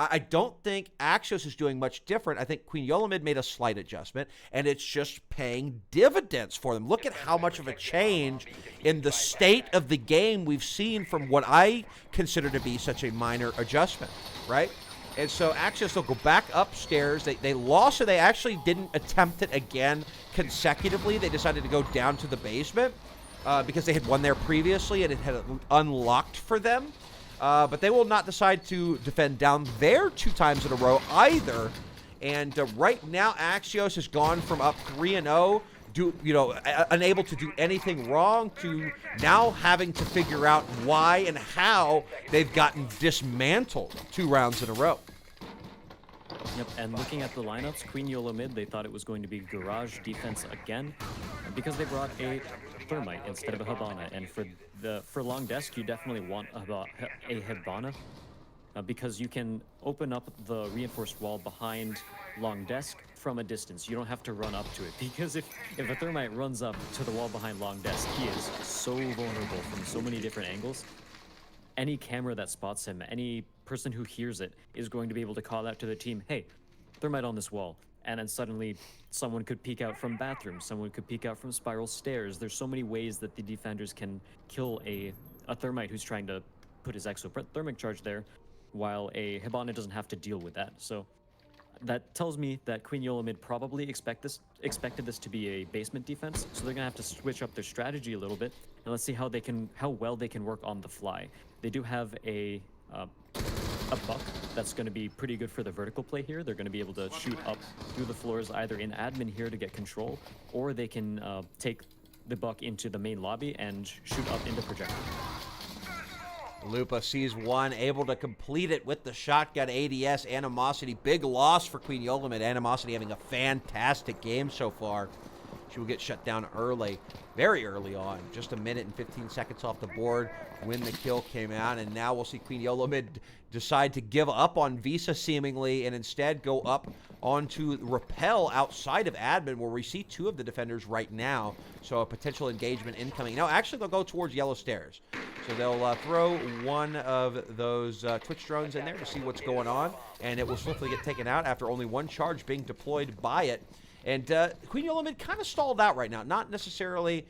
I don't think Axios is doing much different. I think Queen Yolo mid made a slight adjustment, and it's just paying dividends for them. Look at how much of a change in the state of the game we've seen from what I consider to be such a minor adjustment, right? And so Axios will go back upstairs. They lost, so they actually didn't attempt it again consecutively. They decided to go down to the basement because they had won there previously, and it had unlocked for them. But they will not decide to defend down there 2 times in a row either. And right now, Axios has gone from up 3-0, unable to do anything wrong, to now having to figure out why and how they've gotten dismantled 2 rounds in a row. Yep, and looking at the lineups, Queen Yolo mid, they thought it was going to be garage defense again, because they brought a Thermite instead of a Hibana. And for long desk, you definitely want a Hibana, because you can open up the reinforced wall behind long desk from a distance. You don't have to run up to it, because if a Thermite runs up to the wall behind long desk, he is so vulnerable from so many different angles. Any camera that spots him, any person who hears it, is going to be able to call out to the team, hey, Thermite on this wall. And then suddenly someone could peek out from bathrooms, someone could peek out from spiral stairs. There's so many ways that the defenders can kill a Thermite who's trying to put his exothermic charge there, while a Hibana doesn't have to deal with that. So that tells me that Queen Yolo mid probably expected this to be a basement defense, so they're gonna have to switch up their strategy a little bit, and let's see how well they can work on the fly. They do have a Buck that's going to be pretty good for the vertical play here. They're going to be able to shoot up through the floors either in admin here to get control, or they can take the Buck into the main lobby and shoot up into projector. Lupa sees 1, able to complete it with the shotgun ADS. Animosity, big loss for Queen Yolo mid. Animosity having a fantastic game so far. She will get shut down early, very early on, just 1 minute and 15 seconds off the board when the kill came out. And now we'll see Queen Yolo mid decide to give up on Visa seemingly, and instead go up onto Rappel outside of admin, where we see 2 of the defenders right now. So a potential engagement incoming. No, actually they'll go towards yellow stairs. So they'll throw one of those Twitch drones in there to see what's going on, and it will swiftly get taken out after only 1 charge being deployed by it. And Queen Yolo mid kind of stalled out right now. Not necessarily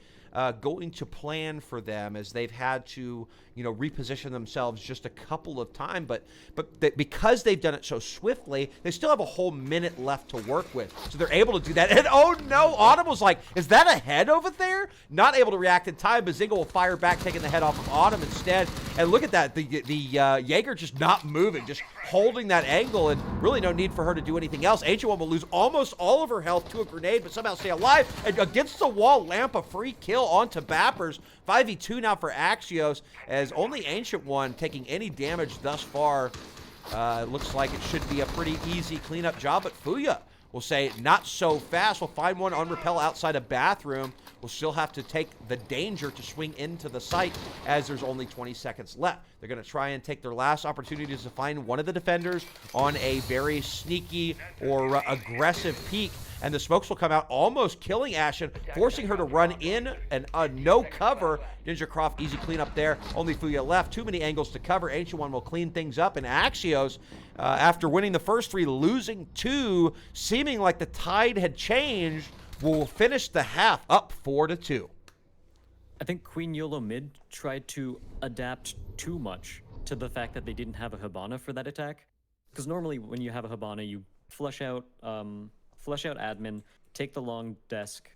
going to plan for them as they've had to, reposition themselves just a couple of times. But because they've done it so swiftly, they still have a whole minute left to work with. So they're able to do that. And oh no, Autumn was like, is that a head over there? Not able to react in time. Bazinga will fire back, taking the head off of Autumn instead. And look at that. The Jaeger just not moving, just holding that angle, and really no need for her to do anything else. Ancient One will lose almost all of her health to a grenade, but somehow stay alive. And against the wall, Lamp a free kill onto Bappers. 5v2 now for Axios, as only Ancient One taking any damage thus far. Looks like it should be a pretty easy cleanup job, but Fuya will say not so fast. We'll find one on Repel outside a bathroom. We'll still have to take the danger to swing into the site as there's only 20 seconds left. They're going to try and take their last opportunities to find one of the defenders on a very sneaky or aggressive peek. And the smokes will come out, almost killing Ashen, forcing her to run in and no cover. Ninja Croft, easy cleanup there. Only Fuya left. Too many angles to cover. Ancient One will clean things up. And Axios, after winning the first 3, losing 2, seeming like the tide had changed, will finish the half up 4-2. I think Queen Yolo mid tried to adapt too much to the fact that they didn't have a Hibana for that attack. Because normally when you have a Hibana, you flush out admin, take the long desk,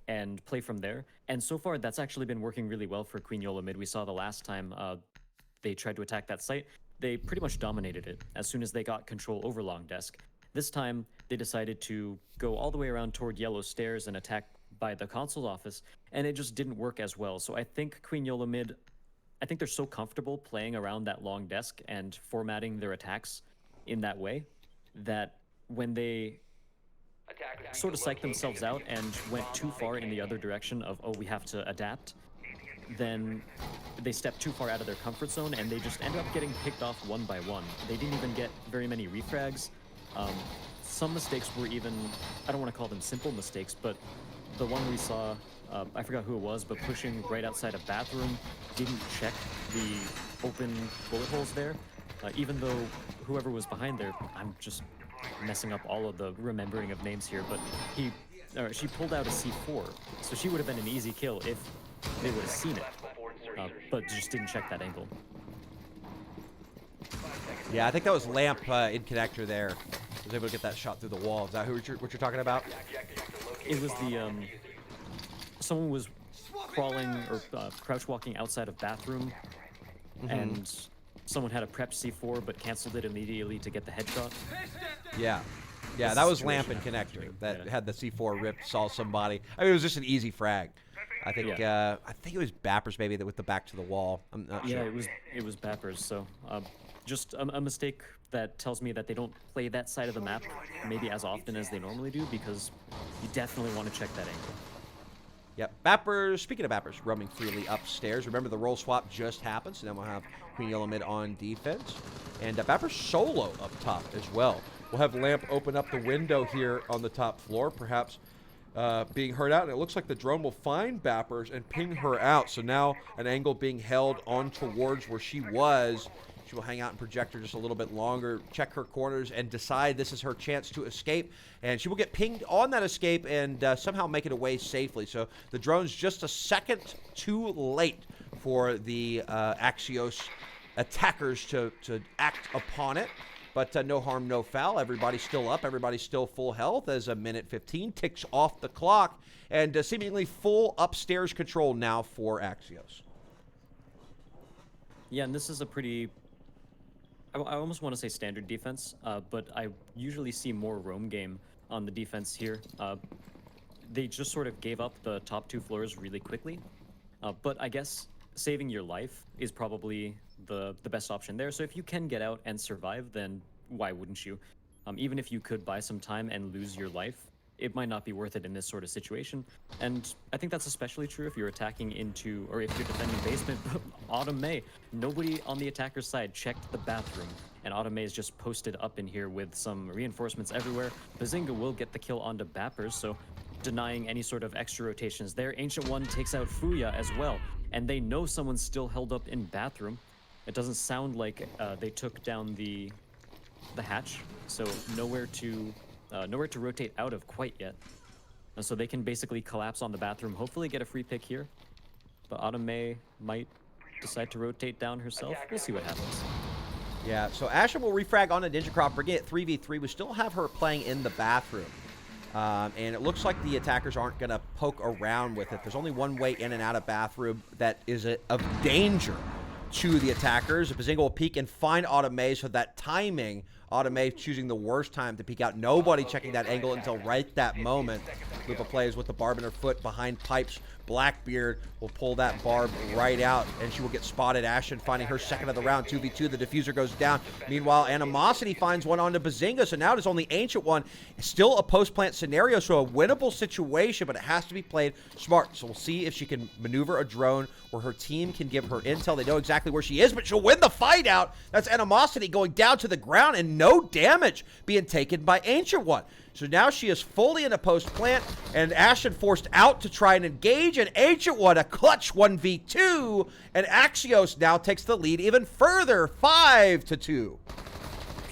and play from there. And so far, that's actually been working really well for Queen Yolo mid. We saw the last time they tried to attack that site. They pretty much dominated it as soon as they got control over long desk. This time, they decided to go all the way around toward Yellow Stairs and attack by the consul's office, and it just didn't work as well. So I think Queen Yolo mid, I think they're so comfortable playing around that long desk and formatting their attacks in that way that when they sort of psyched themselves out and went too far in the other direction of, oh, we have to adapt, then they stepped too far out of their comfort zone and they just ended up getting picked off one by one. They didn't even get very many refrags. Some mistakes were even, I don't want to call them simple mistakes, but the one we saw, I forgot who it was, but pushing right outside a bathroom, didn't check the open bullet holes there. Even though whoever was behind there, I'm just messing up all of the remembering of names here, but she pulled out a C4, so she would have been an easy kill if they would have seen it, but just didn't check that angle. Yeah, I think that was Lamp in connector there. Was able to get that shot through the wall. Is that what you're talking about? It was the someone was crawling or crouch walking outside of bathroom, and someone had a prepped C4 but canceled it immediately to get the headshot. Yeah, that was Lamp in connector that had the C4 ripped, saw somebody. I mean, it was just an easy frag. I think I think it was Bappers maybe that with the back to the wall. I'm not sure. Yeah, it was Bappers. So just a mistake that tells me that they don't play that side of the map maybe as often as they normally do, because you definitely want to check that angle. Yep, Bappers, speaking of Bappers, roaming freely upstairs. Remember, the role swap just happened, so then we'll have Queen Yellow mid on defense. And Bappers solo up top as well. We'll have Lamp open up the window here on the top floor, perhaps being heard out. And it looks like the drone will find Bappers and ping her out. So now an angle being held on towards where she was. She will hang out and project her just a little bit longer, check her corners, and decide this is her chance to escape. And she will get pinged on that escape and somehow make it away safely. So the drone's just a second too late for the Axios attackers to act upon it. But no harm, no foul. Everybody's still up. Everybody's still full health as a minute 15 ticks off the clock. And seemingly full upstairs control now for Axios. Yeah, and this is a pretty... I almost want to say standard defense, but I usually see more roam game on the defense here. They just sort of gave up the top 2 floors really quickly, but I guess saving your life is probably the best option there. So if you can get out and survive, then why wouldn't you? Even if you could buy some time and lose your life, it might not be worth it in this sort of situation. And I think that's especially true if you're attacking into, or if you're defending basement. Autumn May, nobody on the attacker's side checked the bathroom, and Autumn May is just posted up in here with some reinforcements everywhere. Bazinga will get the kill onto Bappers, so denying any sort of extra rotations there. Ancient One takes out Fuya as well, and they know someone's still held up in bathroom. It doesn't sound like they took down the hatch, so nowhere to rotate out of quite yet. So they can basically collapse on the bathroom, hopefully get a free pick here. But Autumn May might decide to rotate down herself. We'll see what happens. Yeah, so Ashen will refrag on a NinjaCraft, bringing it 3v3. We still have her playing in the bathroom. And it looks like the attackers aren't going to poke around with it. There's only one way in and out of bathroom that is of danger to the attackers. Bazinga will peek and find Autumn May, so that timing, Autumn May choosing the worst time to peek out. Nobody checking that angle until right that moment. Lupa plays with the barb in her foot behind pipes. Blackbeard will pull that barb right out, and she will get spotted. Ashen finding her second of the round, 2v2. The diffuser goes down. Meanwhile, Animosity finds one onto Bazinga, so now it is only Ancient One. Still a post-plant scenario, so a winnable situation, but it has to be played smart. So we'll see if she can maneuver a drone where her team can give her intel. They know exactly where she is, but she'll win the fight out. That's Animosity going down to the ground, and no damage being taken by Ancient One. So now she is fully in a post-plant, and Ashen forced out to try and engage, and Ancient One, a clutch 1v2, and Axios now takes the lead even further, 5-2.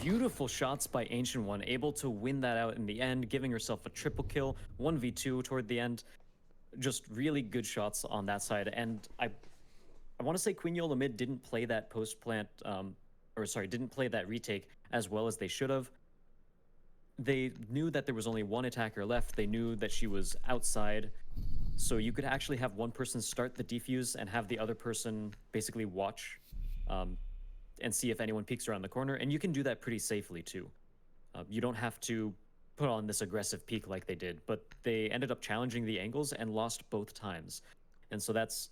Beautiful shots by Ancient One, able to win that out in the end, giving herself a triple kill, 1v2 toward the end. Just really good shots on that side, and I want to say Queen Yolo mid didn't play that post-plant, didn't play that retake as well as they should have. They knew that there was only one attacker left. They knew that she was outside. So you could actually have one person start the defuse and have the other person basically watch and see if anyone peeks around the corner. And you can do that pretty safely too. You don't have to put on this aggressive peek like they did, but they ended up challenging the angles and lost both times. And so that's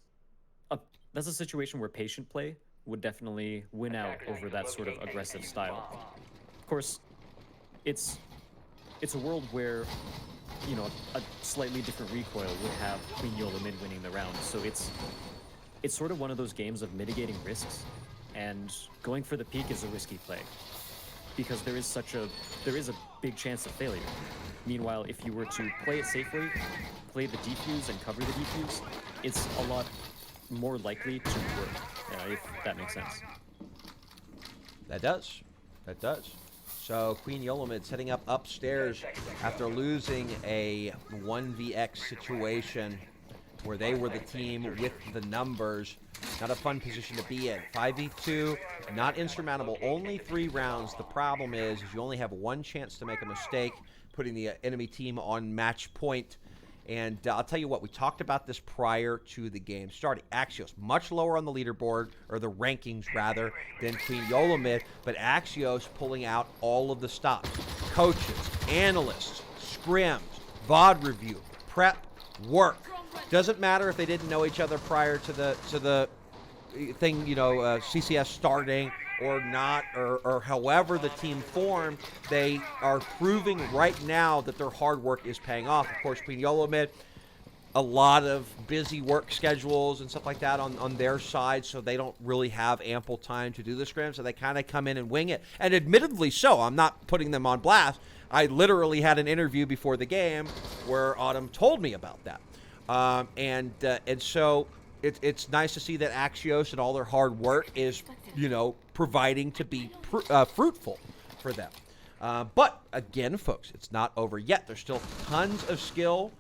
a situation where patient play would definitely win out over that sort of aggressive style. Of course, it's a world where, you know, a slightly different recoil would have Queen Yolo mid winning the round. So it's sort of one of those games of mitigating risks, and going for the peak is a risky play because there is a big chance of failure. Meanwhile, if you were to play it safely, play the defuse and cover the defuse, it's a lot more likely to work, if that makes sense. That does. So Queen Yolo mid setting up upstairs after losing a 1vx situation where they were the team with the numbers. Not a fun position to be in. 5v2, not insurmountable. Only 3 rounds. The problem is you only have one chance to make a mistake, putting the enemy team on match point. And I'll tell you what, we talked about this prior to the game starting. Axios, much lower on the leaderboard, or the rankings rather, than Queen Yolo mid, but Axios pulling out all of the stops. Coaches, analysts, scrims, VOD review, prep, work. Doesn't matter if they didn't know each other prior to the thing, CCS starting or not, or however the team formed, they are proving right now that their hard work is paying off. Of course, Queen Yolo mid, a lot of busy work schedules and stuff like that on their side, so they don't really have ample time to do the scrim, so they kind of come in and wing it. And admittedly so, I'm not putting them on blast. I literally had an interview before the game where Autumn told me about that. And so it's nice to see that Axios and all their hard work is, providing to be fruitful for them. But again, folks, it's not over yet. There's still tons of skill,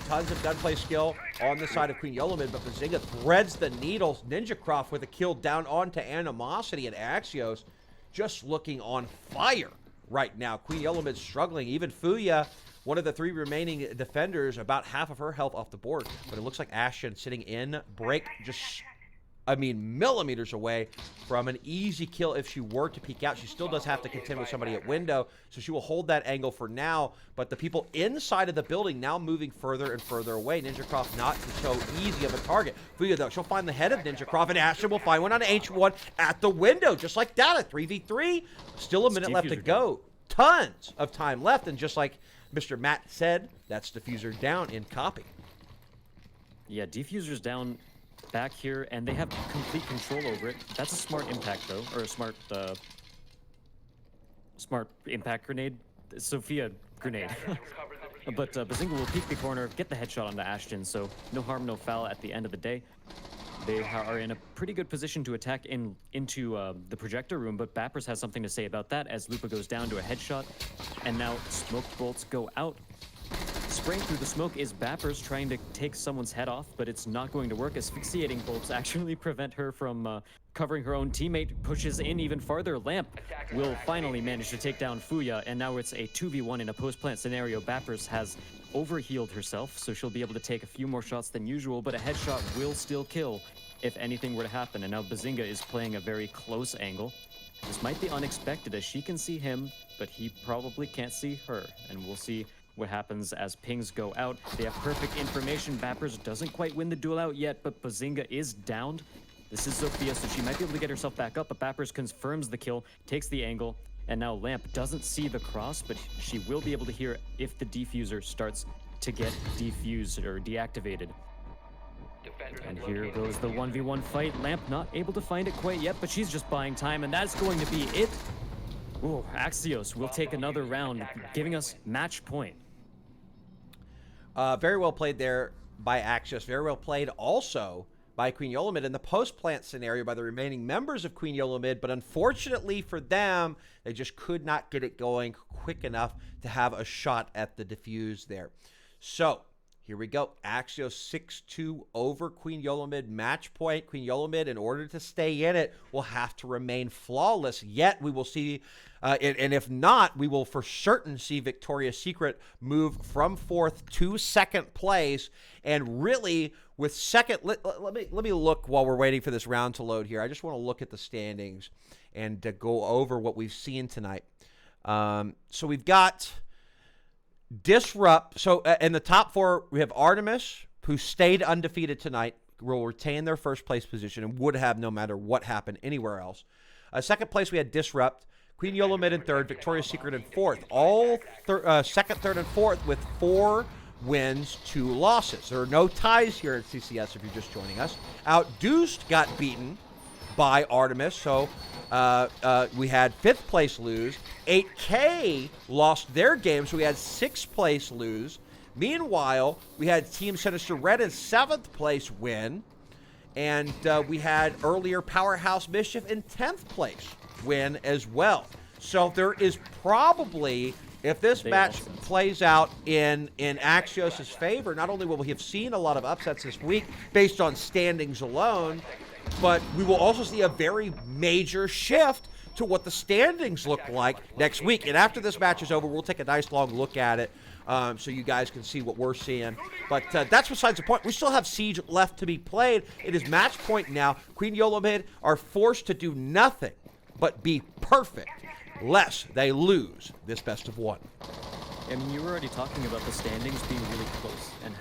tons of gunplay skill on the side of Queen Yolo mid, but Bazinga threads the needles. NinjaCraft with a kill down onto Animosity, and Axios just looking on fire right now. Queen Yolo mid struggling. Even Fuya, one of the 3 remaining defenders, about half of her health off the board. But it looks like Ashen sitting in break, millimeters away from an easy kill if she were to peek out. She still does have to contend with somebody at window, so she will hold that angle for now. But the people inside of the building now moving further and further away. NinjaCraft not so easy of a target. Fuya, though, she'll find the head of NinjaCraft, and Ashen will find one on Ancient One at the window, just like that, a 3v3. Still a minute left to go. Tons of time left, and just like Mr. Matt said, that's diffuser down in copy. Yeah, diffuser's down back here, and they have complete control over it. That's a smart impact, though, or a smart impact grenade. Sophia grenade. But Bazinga will peek the corner, get the headshot onto Ashton, so no harm, no foul at the end of the day. They are in a pretty good position to attack into the projector room, but Bappers has something to say about that as Lupa goes down to a headshot, and now smoked bolts go out. spraying through the smoke is Bappers trying to take someone's head off, but it's not going to work. Asphyxiating bolts actually prevent her from covering her own teammate. Pushes in even farther. Lamp will finally manage to take down Fuya, and now it's a 2v1 in a post-plant scenario. Bappers has overhealed herself, so she'll be able to take a few more shots than usual, but a headshot will still kill if anything were to happen. And now Bazinga is playing a very close angle. This might be unexpected as she can see him, but he probably can't see her. And we'll see what happens as pings go out. They have perfect information. Bappers doesn't quite win the duel out yet, but Bazinga is downed. This is Sophia, so she might be able to get herself back up, but Bappers confirms the kill, takes the angle, and now Lamp doesn't see the cross, but she will be able to hear if the defuser starts to get defused or deactivated. And here goes the 1v1 fight. Lamp not able to find it quite yet, but she's just buying time, and that's going to be it. Ooh, Axios will take another round, giving us match point. Very well played there by Axios. Very well played also by Queen Yolo Mid in the post-plant scenario by the remaining members of Queen Yolo Mid, but unfortunately for them, they just could not get it going quick enough to have a shot at the defuse there. So, here we go. Axios 6-2 over Queen Yolo Mid. Match point. Queen Yolo Mid, in order to stay in it, will have to remain flawless. Yet, we will see, and if not, we will for certain see Victoria's Secret move from 4th to 2nd place. And really, with second, let me look while we're waiting for this round to load here. I just want to look at the standings and go over what we've seen tonight. So we've got Disrupt. So in the top 4, we have Artemis, who stayed undefeated tonight, will retain their first place position and would have no matter what happened anywhere else. Second place, we had Disrupt, Queen Yolo Mid in 3rd, Victoria's Secret in 4th. All 2nd, 3rd, and 4th with 4 wins, 2 losses. There are no ties here at CCS if you're just joining us. Outdeuced got beaten by Artemis, so we had 5th place lose. 8K lost their game, so we had 6th place lose. Meanwhile, we had Team Sinister Red in 7th place win, and we had earlier Powerhouse Mischief in 10th place win as well. So there is probably, if this match plays out in Axios' favor, not only will we have seen a lot of upsets this week based on standings alone, but we will also see a very major shift to what the standings look like next week. And after this match is over, we'll take a nice long look at it so you guys can see what we're seeing. But that's besides the point. We still have Siege left to be played. It is match point now. Queen Yolo Mid are forced to do nothing but be perfect, lest they lose this best of 1. I mean, you were already talking about the standings being really close and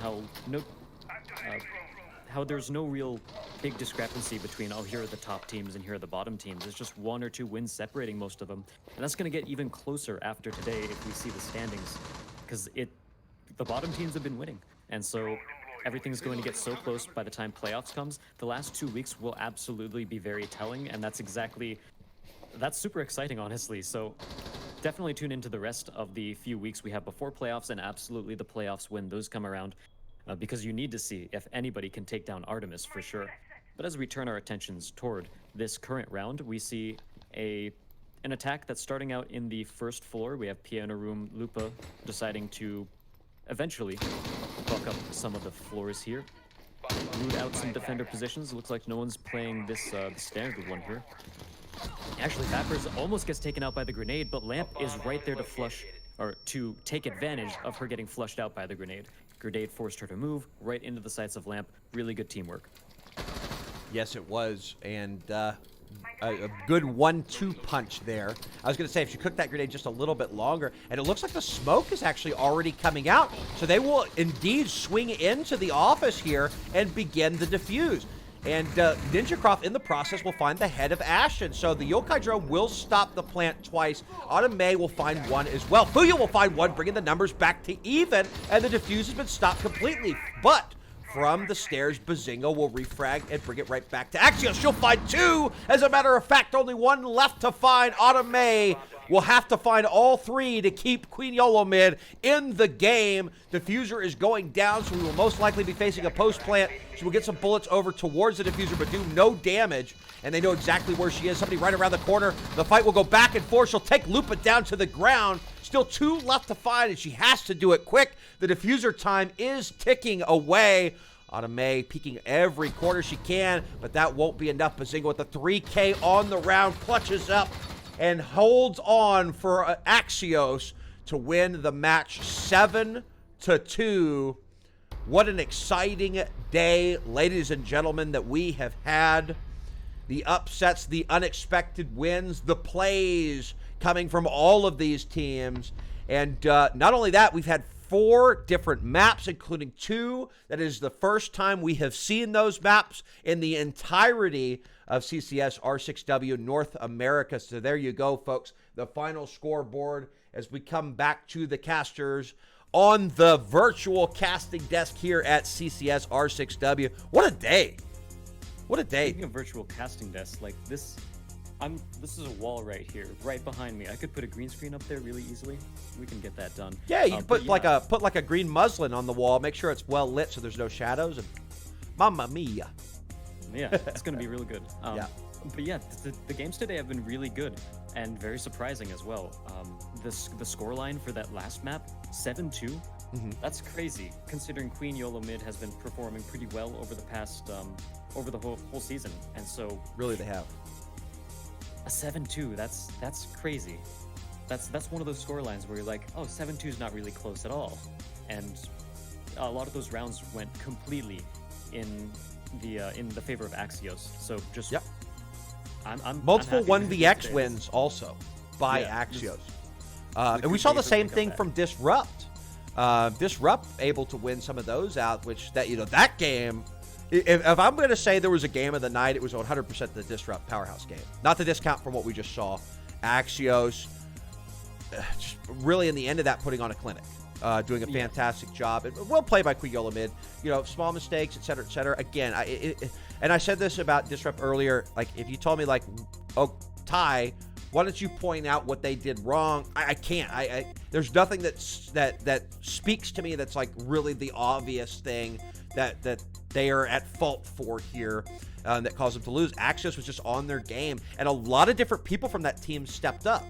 how there's no real big discrepancy between, oh, here are the top teams and here are the bottom teams. It's just 1 or 2 wins separating most of them. And that's going to get even closer after today if we see the standings, because the bottom teams have been winning. And so everything's going to get so close by the time playoffs comes. The last 2 weeks will absolutely be very telling, and that's super exciting, honestly. So definitely tune into the rest of the few weeks we have before playoffs, and absolutely the playoffs when those come around. Because you need to see if anybody can take down Artemis for sure. But as we turn our attentions toward this current round, we see an attack that's starting out in the 1st floor. We have Piano Room Lupa deciding to eventually buck up some of the floors here. Root out some defender positions. It looks like no one's playing this the standard one here. Actually, Bappers almost gets taken out by the grenade, but Lamp is right there to flush, or to take advantage of her getting flushed out by the grenade. Grenade forced her to move right into the sights of Lamp. Really good teamwork. Yes, it was, and a good 1-2 punch there. I was going to say, if she cooked that grenade just a little bit longer, and it looks like the smoke is actually already coming out, so they will indeed swing into the office here and begin the defuse. And NinjaCroft, in the process, will find the head of Ashton. So the Yokai drone will stop the plant twice. Autumn May will find 1 as well. Fuya will find 1, bringing the numbers back to even. And the defuse has been stopped completely. But from the stairs, Bazinga will refrag and bring it right back to Axios. She'll find 2. As a matter of fact, only 1 left to find. Autumn May will have to find all 3 to keep Queen Yolo Mid in the game. Diffuser is going down, so we will most likely be facing a post plant. So we'll get some bullets over towards the diffuser, but do no damage. and they know exactly where she is. Somebody right around the corner. The fight will go back and forth. She'll take Lupa down to the ground. Still 2 left to find, and she has to do it quick. The diffuser time is ticking away. Autumn peeking every corner she can, but that won't be enough. Bazinga with the 3K on the round, clutches up and holds on for Axios to win the match 7-2. What an exciting day, ladies and gentlemen, that we have had. The upsets, the unexpected wins, the plays coming from all of these teams. And not only that, we've had 4 different maps, including 2. That is the first time we have seen those maps in the entirety of CCS R6W North America. So there you go, folks. The final scoreboard as we come back to the casters on the virtual casting desk here at CCS R6W. What a day. What a day. Speaking of virtual casting desks, like this is a wall right here, right behind me. I could put a green screen up there really easily. We can get that done. Yeah, you can put like a green muslin on the wall. Make sure it's well lit so there's no shadows. And mamma mia. Yeah, it's gonna be really good. Yeah. But yeah, the games today have been really good and very surprising as well. The scoreline for that last map, 7-2. That's crazy considering Queen Yolo mid has been performing pretty well over the past over the whole season, and so Really, they have. a 7-2. That's crazy. That's one of those scorelines where you're like, oh, 7-2 is not really close at all, and a lot of those rounds went completely in the favor of Axios. So just Yep. I'm Multiple happy with 1vx today. wins also by Yeah, Axios. the And we saw the creators same make up thing that. from Disrupt. Disrupt able to win some of those out, which that game, if I'm going to say there was a game of the night, it was 100% the Disrupt Powerhouse game. Not the discount from what we just saw. Axios, just really in the end of that, putting on a clinic. Doing a fantastic job. And well played by Queen Yolo mid. Small mistakes, et cetera, et cetera. Again, and I said this about Disrupt earlier. Like, if you told me, like, oh, Ty, why don't you point out what they did wrong? I can't. There's nothing that speaks to me that's like really the obvious thing that they are at fault for here that caused them to lose. Axios was just on their game, and a lot of different people from that team stepped up.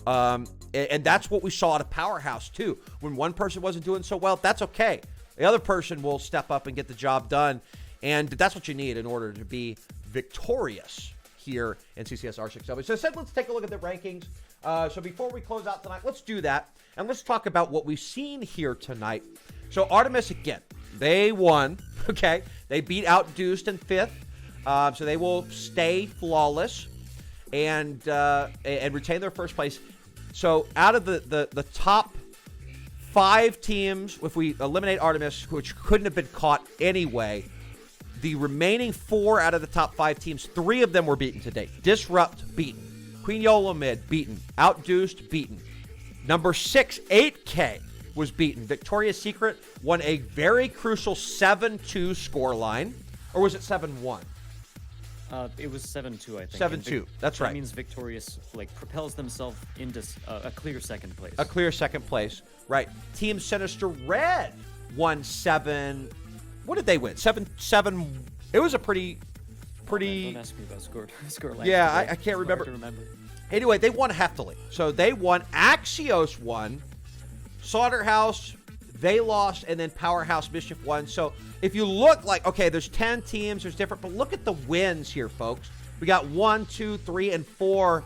And that's what we saw at a Powerhouse too. When one person wasn't doing so well, that's okay. The other person will step up and get the job done, and that's what you need in order to be victorious here in CCS R6W. So I said, let's take a look at the rankings. So before we close out tonight, let's do that, and let's talk about what we've seen here tonight. So Artemis, again, they won. Okay, they beat Outdeuced in 5th, so they will stay flawless and retain their first place. So out of the top 5 teams, if we eliminate Artemis, which couldn't have been caught anyway, the remaining 4 out of the top 5 teams, 3 of them were beaten today. Disrupt, beaten. Queen Yolo mid, beaten. Outdeuced, beaten. Number 6, 8K, was beaten. Victoria's Secret won a very crucial 7-2 scoreline. Or was it 7-1? It was 7-2, I think. 7-2, that's right. That means Victorious propels themselves into a clear second place. A clear second place, right. Team Sinister Red won 7. What did they win? 7. It was a pretty. Don't ask me about score line. Yeah, I can't remember. Hard to remember. Anyway, they won heftily. So they won. Axios won. Slaughterhouse, they lost, and then Powerhouse Mischief won. So if you look like, okay, there's 10 teams, there's different, but look at the wins here, folks. We got 1, 2, 3, and 4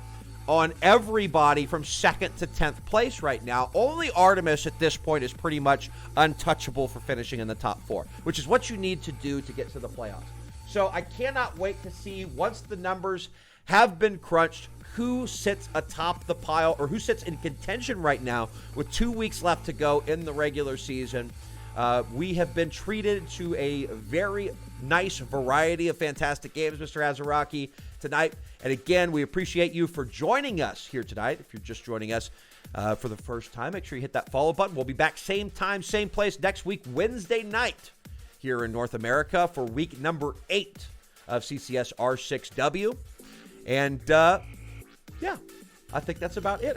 on everybody from 2nd to 10th place right now. Only Artemis at this point is pretty much untouchable for finishing in the top 4, which is what you need to do to get to the playoffs. So I cannot wait to see, once the numbers have been crunched, who sits atop the pile or who sits in contention right now with 2 weeks left to go in the regular season. We have been treated to a very nice variety of fantastic games, Mr. Azaraki, tonight. And again, we appreciate you for joining us here tonight. If you're just joining us for the first time, make sure you hit that follow button. We'll be back same time, same place next week, Wednesday night here in North America for week number 8 of CCS R6W. And yeah, I think that's about it.